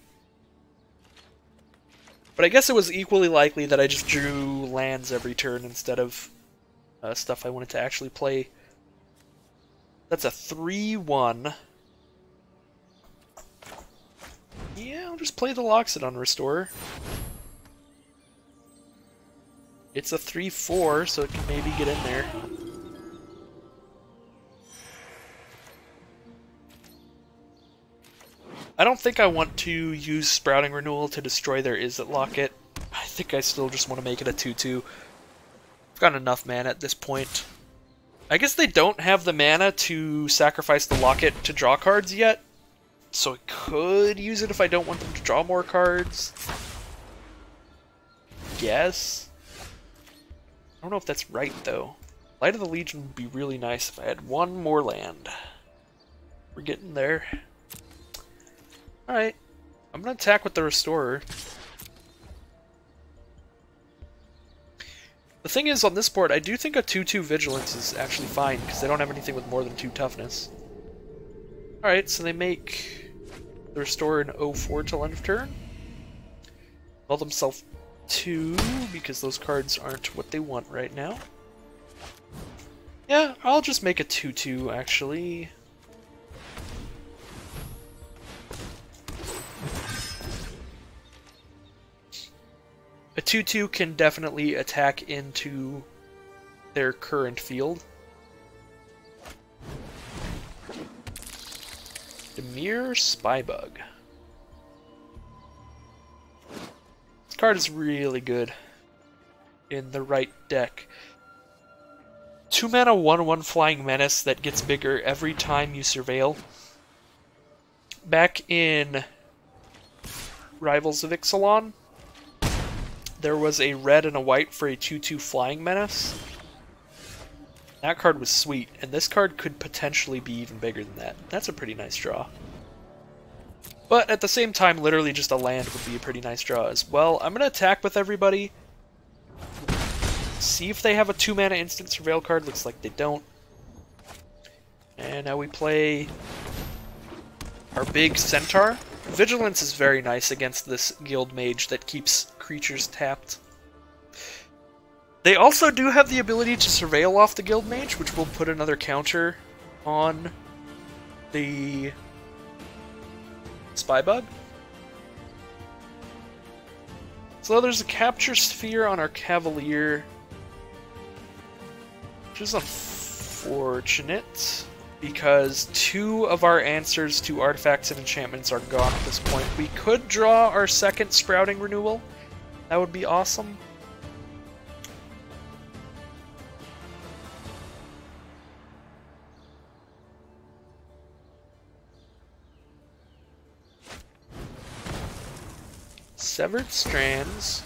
But I guess it was equally likely that I just drew lands every turn instead of stuff I wanted to actually play. That's a 3/1. Yeah, I'll just play the Loxodon Restorer. It's a 3/4, so it can maybe get in there. I don't think I want to use Sprouting Renewal to destroy their Izzet Locket. I think I still just want to make it a 2/2. I've got enough mana at this point. I guess they don't have the mana to sacrifice the Locket to draw cards yet, so I could use it if I don't want them to draw more cards. Yes. I don't know if that's right, though. Light of the Legion would be really nice if I had 1 more land. We're getting there. Alright, I'm going to attack with the Restorer. The thing is, on this board, I do think a 2/2 Vigilance is actually fine, because they don't have anything with more than 2 toughness. Alright, so they make the Restorer an 0/4 till end of turn. Call themselves 2, because those cards aren't what they want right now. Yeah, I'll just make a 2/2, actually. A 2/2 can definitely attack into their current field. Dimir Spybug. This card is really good in the right deck. 2 mana 1/1 Flying Menace that gets bigger every time you surveil. Back in Rivals of Ixalan, there was a red and a white for a 2/2 Flying Menace. That card was sweet, and this card could potentially be even bigger than that. That's a pretty nice draw. But at the same time, literally just a land would be a pretty nice draw as well. I'm going to attack with everybody. See if they have a 2 mana instant surveil card. Looks like they don't. And now we play our big Centaur. Vigilance is very nice against this Guild Mage that keeps creatures tapped. They also do have the ability to surveil off the Guild Mage, which will put another counter on the Spybug. So there's a Capture Sphere on our Cavalier, which is unfortunate, because 2 of our answers to artifacts and enchantments are gone at this point. We could draw our second Sprouting Renewal. That would be awesome. Severed Strands.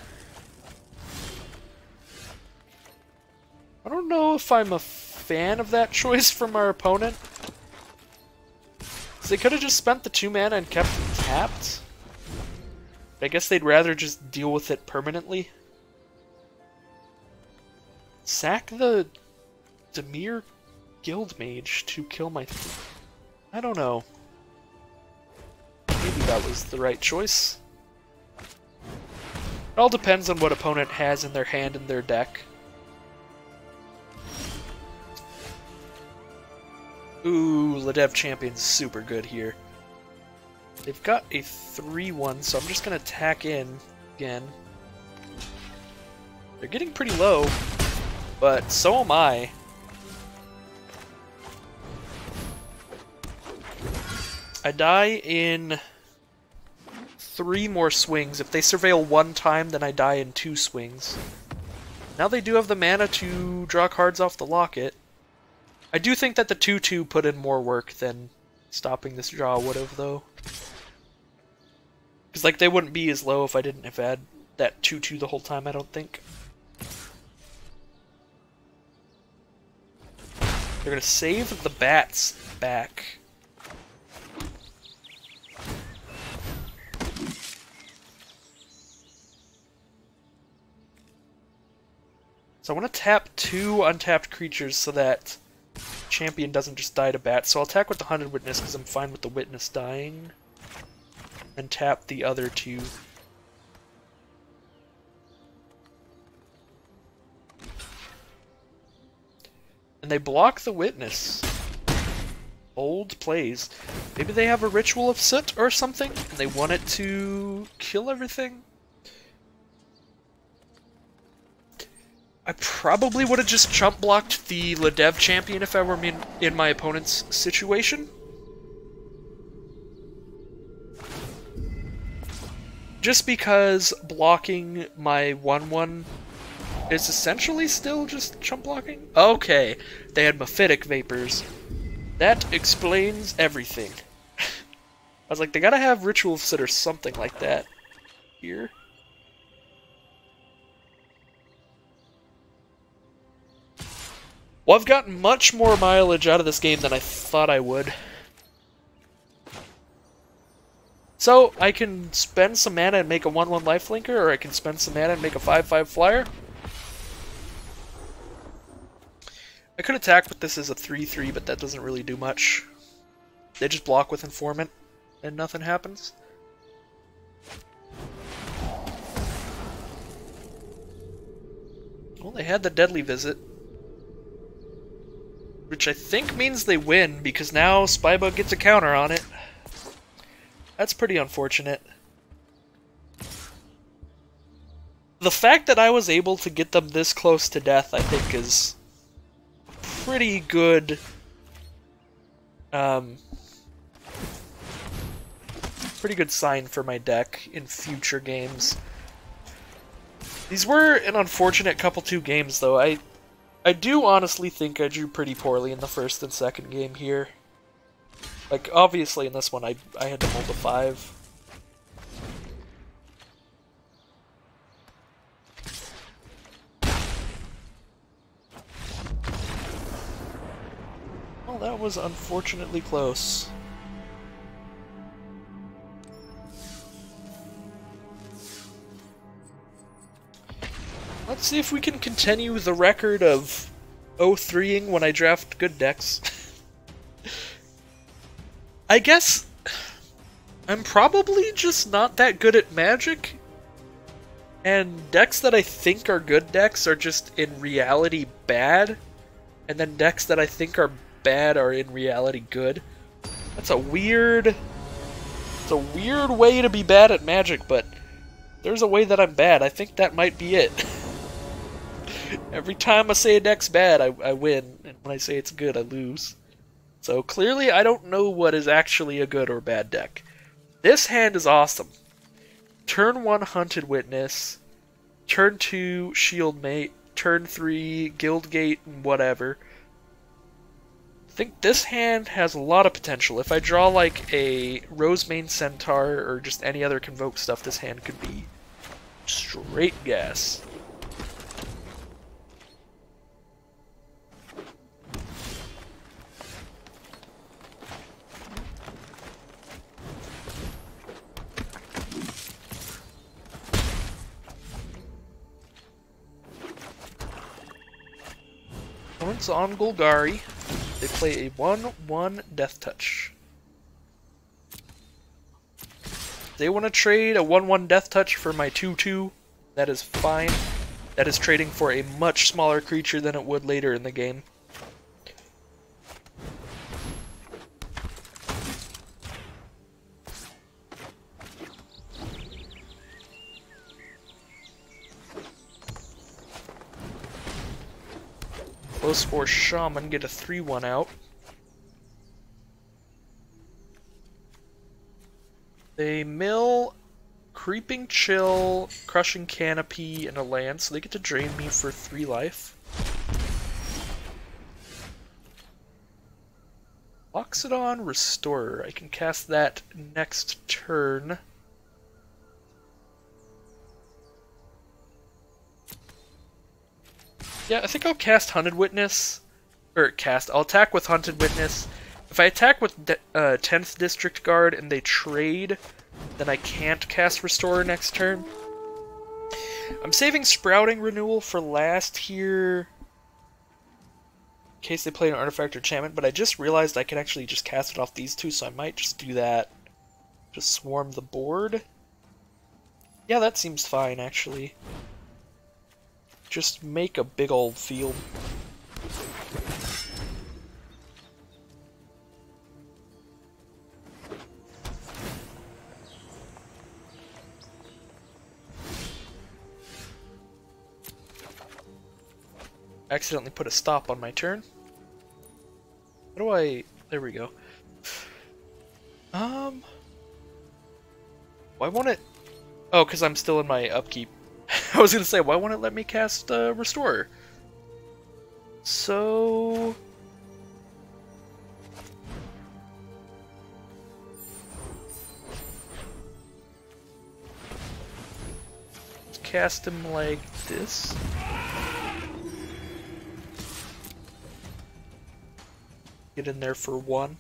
don't know if I'm a fan of that choice from our opponent. So they could have just spent the 2 mana and kept it tapped. I guess they'd rather just deal with it permanently. Sack the Dimir Guildmage to kill my... I don't know. Maybe that was the right choice. It all depends on what opponent has in their hand and their deck. Ooh, Ledev Champion's super good here. They've got a 3-1, so I'm just gonna tack in again. They're getting pretty low, but so am I. I die in 3 more swings. If they surveil 1 time, then I die in 2 swings. Now they do have the mana to draw cards off the locket. I do think that the 2-2 put in more work than stopping this draw would have, though. Because, like, they wouldn't be as low if I didn't have had that 2-2 the whole time, I don't think. They're gonna save the bats back. So I want to tap 2 untapped creatures so that Champion doesn't just die to bats. So I'll attack with the Hunted Witness because I'm fine with the Witness dying. And tap the other 2. And they block the Witness. Bold plays. Maybe they have a Ritual of Soot or something, and they want it to kill everything? I probably would have just chump blocked the Ledev Champion if I were in my opponent's situation. Just because blocking my 1-1 is essentially still just chump blocking? Okay, they had Mephitic Vapors. That explains everything. I was like, they gotta have Ritual of Soot or something like that here. Well, I've gotten much more mileage out of this game than I thought I would. So, I can spend some mana and make a 1-1 lifelinker, or I can spend some mana and make a 5-5 flyer. I could attack with this as a 3-3, but that doesn't really do much. They just block with Informant, and nothing happens. Well, they had the Deadly Visit. Which I think means they win, because now Spybug gets a counter on it. That's pretty unfortunate. The fact that I was able to get them this close to death, I think, is pretty good. Pretty good sign for my deck in future games. These were an unfortunate couple 2 games, though. I do honestly think I drew pretty poorly in the first and second game here. Like, obviously in this one I had to hold a 5. Well, that was unfortunately close. Let's see if we can continue the record of 0-3ing when I draft good decks. I guess I'm probably just not that good at Magic, and decks that I think are good decks are just in reality bad, and then decks that I think are bad are in reality good. That's a weird way to be bad at Magic, but there's a way that I'm bad. I think that might be it. Every time I say a deck's bad, I win, and when I say it's good, I lose. So clearly I don't know what is actually a good or bad deck. This hand is awesome. Turn 1 Hunted Witness, turn 2 Shieldmate, turn 3 Guildgate and whatever. I think this hand has a lot of potential. If I draw like a Rosemane Centaur or just any other Convoke stuff, this hand could be straight gas. cards on Golgari. They play a 1/1 Death Touch. They want to trade a 1/1 Death Touch for my 2/2. That is fine. That is trading for a much smaller creature than it would later in the game. Glowspore Shaman get a 3/1 out. They mill Creeping Chill, Crushing Canopy, and a land, so they get to drain me for 3 life. Loxodon Restorer. I can cast that next turn. Yeah, I think I'll cast Hunted Witness. I'll attack with Hunted Witness. If I attack with 10th District Guard and they trade, then I can't cast Restorer next turn. I'm saving Sprouting Renewal for last here, in case they play an Artifact or Enchantment, but I just realized I can actually just cast it off these two, so I might just do that. Just swarm the board. Yeah, that seems fine, actually. Just make a big old field. Accidentally put a stop on my turn. How do I... There we go. Why won't it... Oh, because I'm still in my upkeep. I was gonna say, why won't it let me cast Restorer? So... let's cast him like this. Get in there for 1.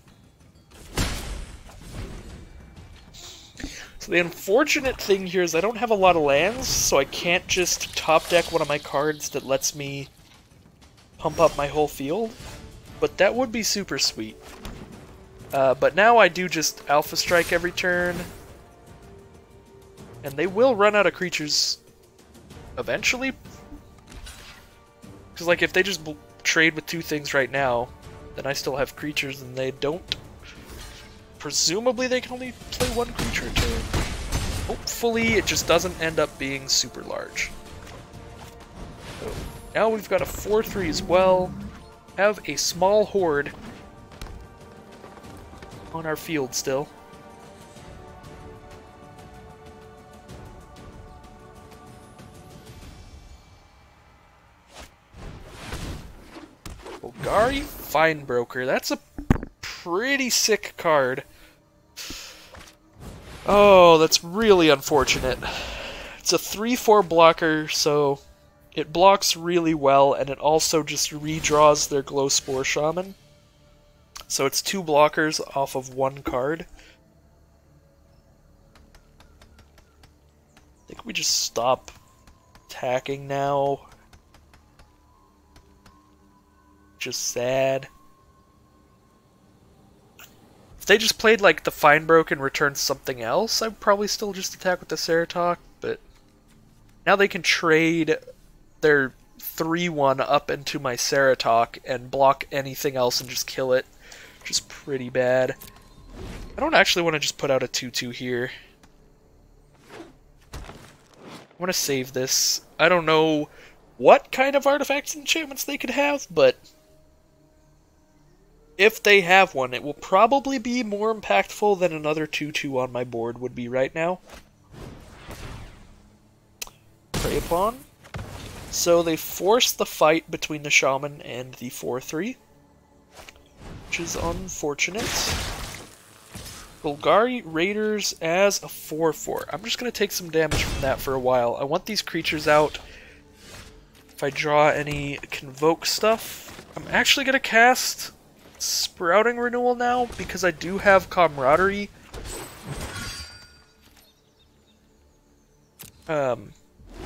So the unfortunate thing here is I don't have a lot of lands, so I can't just top deck one of my cards that lets me pump up my whole field. But that would be super sweet. But now I do just Alpha Strike every turn. And they will run out of creatures eventually. Because like if they just trade with 2 things right now, then I still have creatures and they don't. Presumably they can only play 1 creature a turn. Hopefully it just doesn't end up being super large. So now we've got a 4/3 as well. Have a small horde on our field still. Golgari Finebroker. That's a pretty sick card. Oh, that's really unfortunate. It's a 3/4 blocker, so it blocks really well, and it also just redraws their Glowspore Shaman. So it's 2 blockers off of 1 card. I think we just stop attacking now. Just sad. If they just played like the Finebroke and returned something else, I'd probably still just attack with the Ceratok, but now they can trade their 3/1 up into my Ceratok and block anything else and just kill it, which is pretty bad. I don't actually want to just put out a 2/2 here. I want to save this. I don't know what kind of artifacts and enchantments they could have, but if they have one, it will probably be more impactful than another 2/2 on my board would be right now. Prey upon. So they force the fight between the Shaman and the 4/3, which is unfortunate. Golgari Raiders as a 4/4. I'm just going to take some damage from that for a while. I want these creatures out. If I draw any Convoke stuff, I'm actually going to cast Sprouting Renewal now, because I do have Camaraderie. So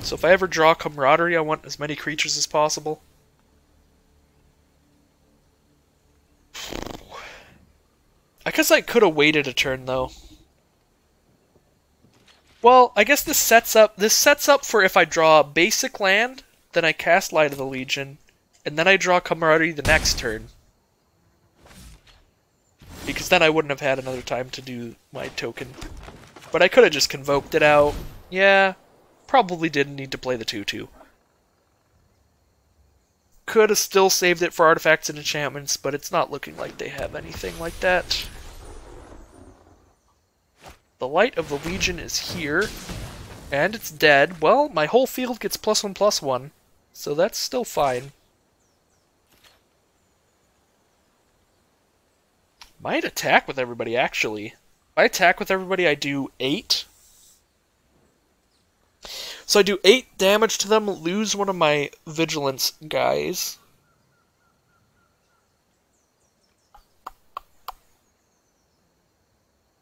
if I ever draw Camaraderie, I want as many creatures as possible. I guess I could have waited a turn though. Well, I guess this sets up for if I draw a basic land, then I cast Light of the Legion, and then I draw Camaraderie the next turn. Because then I wouldn't have had another time to do my token. But I could have just convoked it out. Yeah, probably didn't need to play the 2/2. Could have still saved it for artifacts and enchantments, but it's not looking like they have anything like that. The Light of the Legion is here, and it's dead. Well, my whole field gets +1/+1, so that's still fine. Might attack with everybody, actually. If I attack with everybody, I do 8. So I do 8 damage to them, lose one of my Vigilance guys.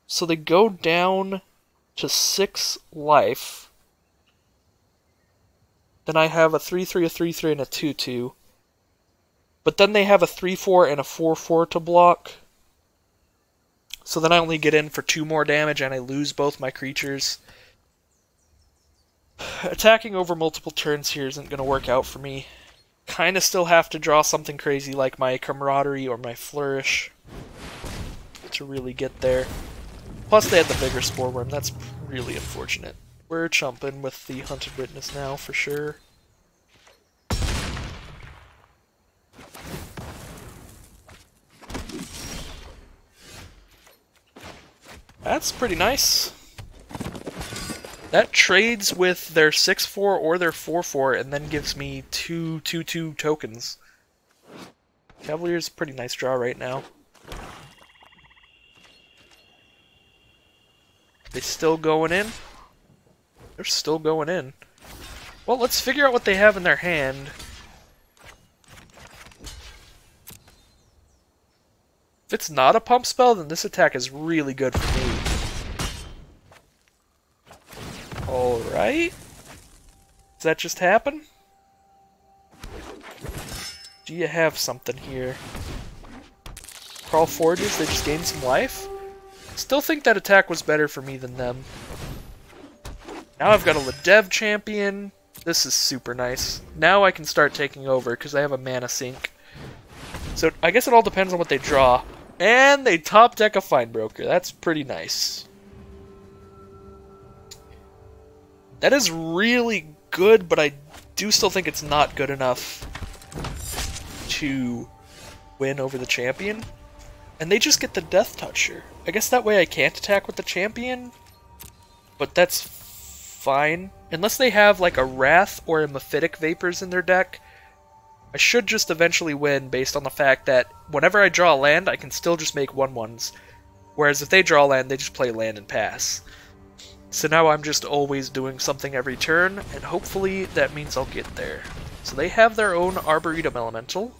So they go down to 6 life. Then I have a 3/3, a 3/3, and a 2/2. But then they have a 3/4 and a 4/4 to block. So then I only get in for 2 more damage and I lose both my creatures. Attacking over multiple turns here isn't going to work out for me. Kinda still have to draw something crazy like my Camaraderie or my Flourish to really get there. Plus they had the bigger Spore Worm, that's really unfortunate. We're chumping with the Hunted Witness now for sure. That's pretty nice. That trades with their 6/4 or their 4/4 and then gives me 2 2/2 tokens. Cavalier's a pretty nice draw right now. They still going in? They're still going in. Well, let's figure out what they have in their hand. If it's not a pump spell, then this attack is really good for me. Alright. Does that just happen? Do you have something here? Crawl Forges, they just gained some life? Still think that attack was better for me than them. Now I've got a Ladev champion. This is super nice. Now I can start taking over because I have a mana sink. So I guess it all depends on what they draw. And they top deck a Fine Broker. That's pretty nice. That is really good, but I do still think it's not good enough to win over the champion. And they just get the Death Toucher. I guess that way I can't attack with the champion, but that's fine. Unless they have like a Wrath or a Mephitic Vapors in their deck, I should just eventually win based on the fact that whenever I draw a land, I can still just make 1/1s. Whereas if they draw a land, they just play land and pass. So now I'm just always doing something every turn, and hopefully that means I'll get there. So they have their own Arboretum Elemental.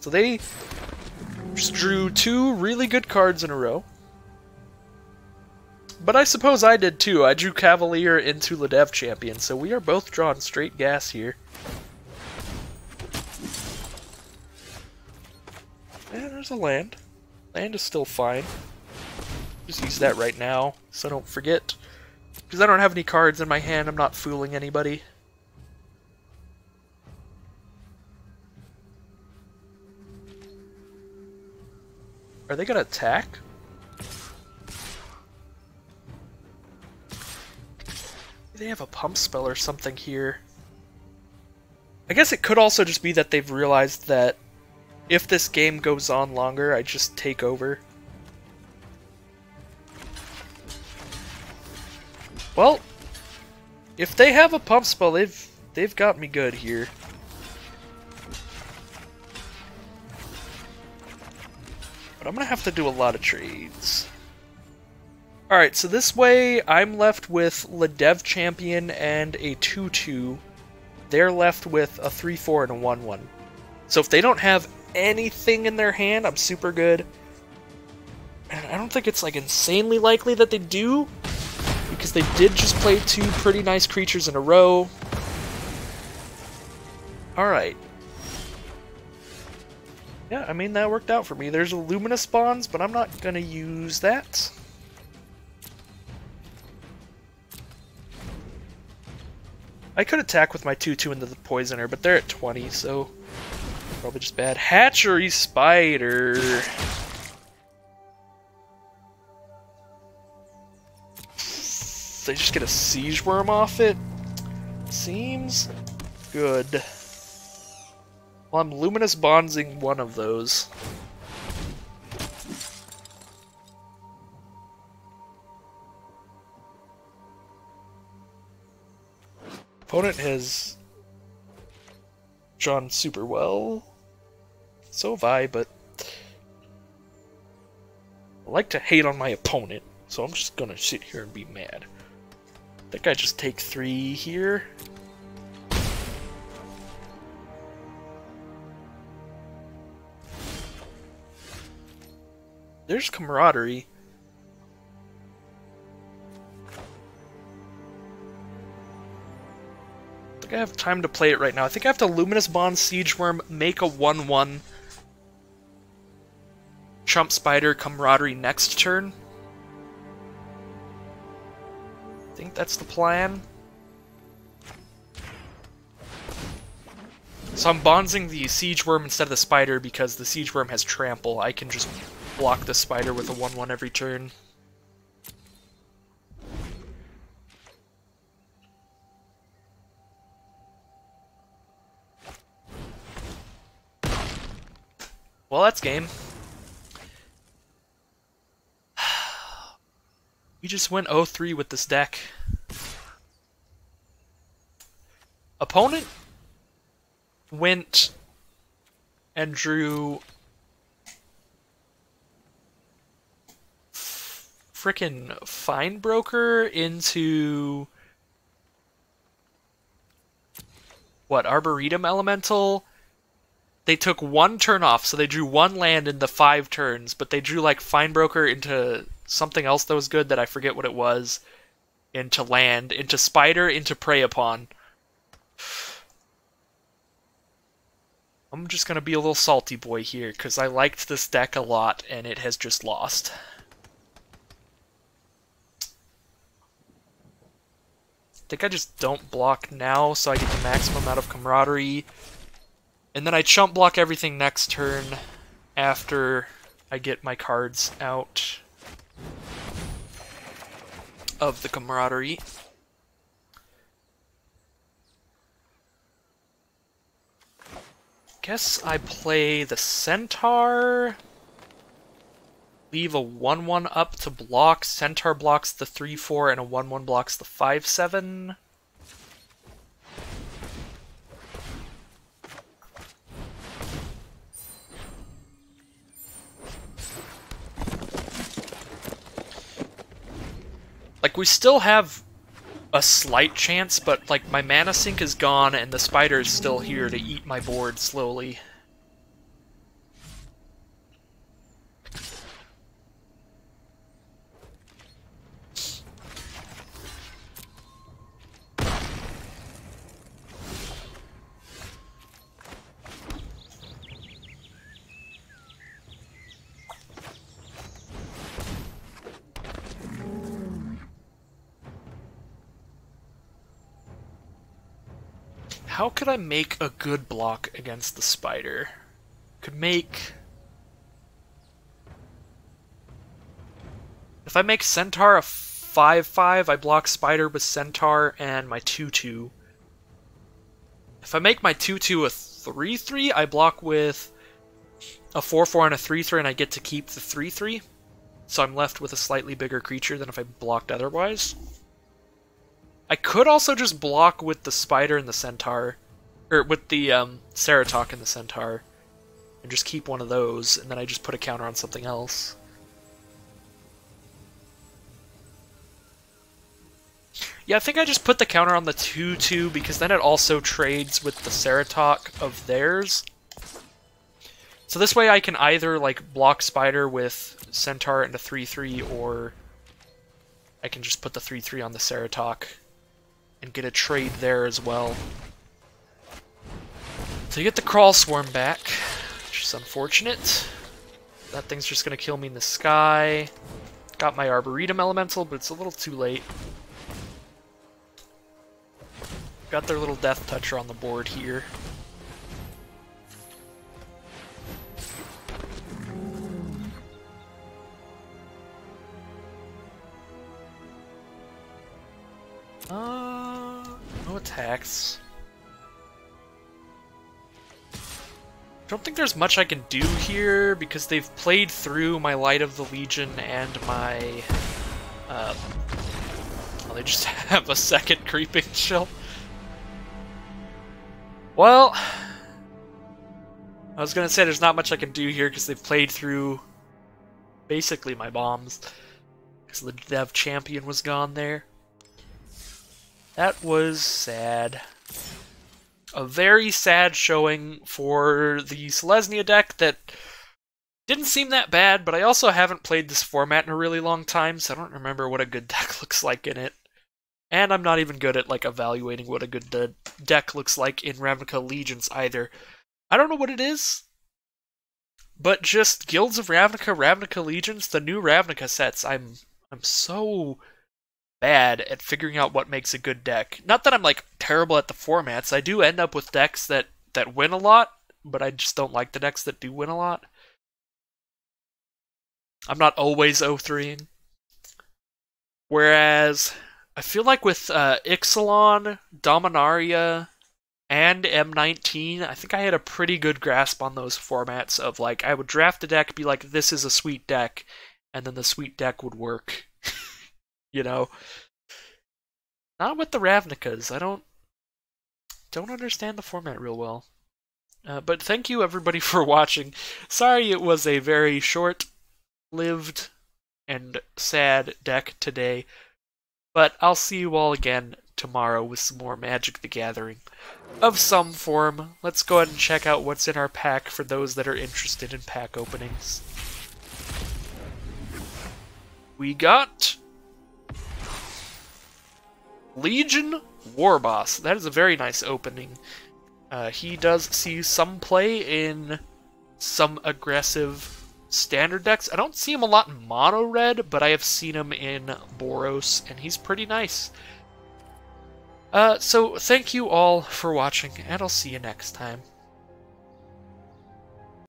So they just drew 2 really good cards in a row. But I suppose I did too. I drew Cavalier into Ladev Champion, so we are both drawing straight gas here. And there's a land. Land is still fine. Just use that right now, so I don't forget. Because I don't have any cards in my hand, I'm not fooling anybody. Are they gonna attack? They have a pump spell or something here. I guess it could also just be that they've realized that if this game goes on longer, I just take over. Well, if they have a pump spell, they've got me good here. But I'm gonna have to do a lot of trades. Alright, so this way I'm left with Ladev Champion and a 2/2. They're left with a 3/4 and a 1/1. So if they don't have anything in their hand, I'm super good. And I don't think it's like insanely likely that they do, because they did just play 2 pretty nice creatures in a row. Alright. Yeah, I mean, that worked out for me. There's a Luminous Bonds, but I'm not gonna use that. I could attack with my 2/2 into the Poisoner, but they're at 20, so probably just bad. Hatchery Spider. They just get a Siege Worm off it. Seems good. Well, I'm Luminous Bondsing one of those. Opponent has drawn super well. So have I, but I like to hate on my opponent, so I'm just gonna sit here and be mad. I think I just take 3 here. There's Camaraderie. I think I have time to play it right now. I think I have to Luminous Bond, Siege Worm, make a 1/1. Chump Spider, Camaraderie next turn. I think that's the plan. So I'm bondsing the Siege Worm instead of the Spider because the Siege Worm has Trample. I can just block the Spider with a 1/1 every turn. Well, that's game. We just went 0-3 with this deck. Opponent went and drew frickin' Findbroker into what, Arboretum Elemental? They took 1 turn off, so they drew 1 land in the 5 turns, but they drew like Findbroker into something else that was good that I forget what it was, into land, into Spider, into Prey Upon. I'm just gonna be a little salty boy here, because I liked this deck a lot, and it has just lost. I think I just don't block now, so I get the maximum out of Camaraderie. And then I chump block everything next turn after I get my cards out of the Camaraderie. Guess I play the Centaur. Leave a 1/1 up to block. Centaur blocks the 3/4 and a 1/1 blocks the 5/7. Like, we still have a slight chance, but, like, my mana sink is gone and the Spider is still here to eat my board slowly. How could I make a good block against the Spider? Could make... If I make Centaur a 5/5, I block Spider with Centaur and my 2/2. If I make my 2/2 a 3/3, I block with a 4/4 and a 3/3, and I get to keep the 3/3. So I'm left with a slightly bigger creature than if I blocked otherwise. I could also just block with the Spider and the Centaur, or with the Ceratok and the Centaur, and just keep one of those, and then I just put a counter on something else. Yeah, I think I just put the counter on the 2/2 because then it also trades with the Ceratok of theirs. So this way I can either like block Spider with Centaur and a 3/3, or I can just put the 3/3 on the Ceratok and get a trade there as well. So you get the Crawl Swarm back, which is unfortunate. That thing's just gonna kill me in the sky. Got my Arboretum Elemental, but it's a little too late. Got their little Death Toucher on the board here. No attacks. Don't think there's much I can do here because they've played through my Light of the Legion and my... well, they just have a second Creeping Chill. Well, I was gonna say there's not much I can do here because they've played through basically my bombs because the Dev Champion was gone there. That was sad. A very sad showing for the Selesnya deck that didn't seem that bad, but I also haven't played this format in a really long time, so I don't remember what a good deck looks like in it. And I'm not even good at like evaluating what a good deck looks like in Ravnica Legions either. I don't know what it is, but just Guilds of Ravnica, Ravnica Legions, the new Ravnica sets, I'm so bad at figuring out what makes a good deck. Not that I'm like terrible at the formats. I do end up with decks that win a lot, but I just don't like the decks that do win a lot. I'm not always 0-3ing. Whereas I feel like with Ixalan, Dominaria, and M19, I think I had a pretty good grasp on those formats of like I would draft a deck, be like, this is a sweet deck, and then the sweet deck would work. You know, not with the Ravnicas. I don't understand the format real well. But thank you everybody for watching. Sorry it was a very short-lived and sad deck today, but I'll see you all again tomorrow with some more Magic the Gathering of some form. Let's go ahead and check out what's in our pack for those that are interested in pack openings. We got Legion Warboss. That is a very nice opening. He does see some play in some aggressive standard decks. I don't see him a lot in mono red, but I have seen him in Boros, and he's pretty nice. So thank you all for watching, and I'll see you next time.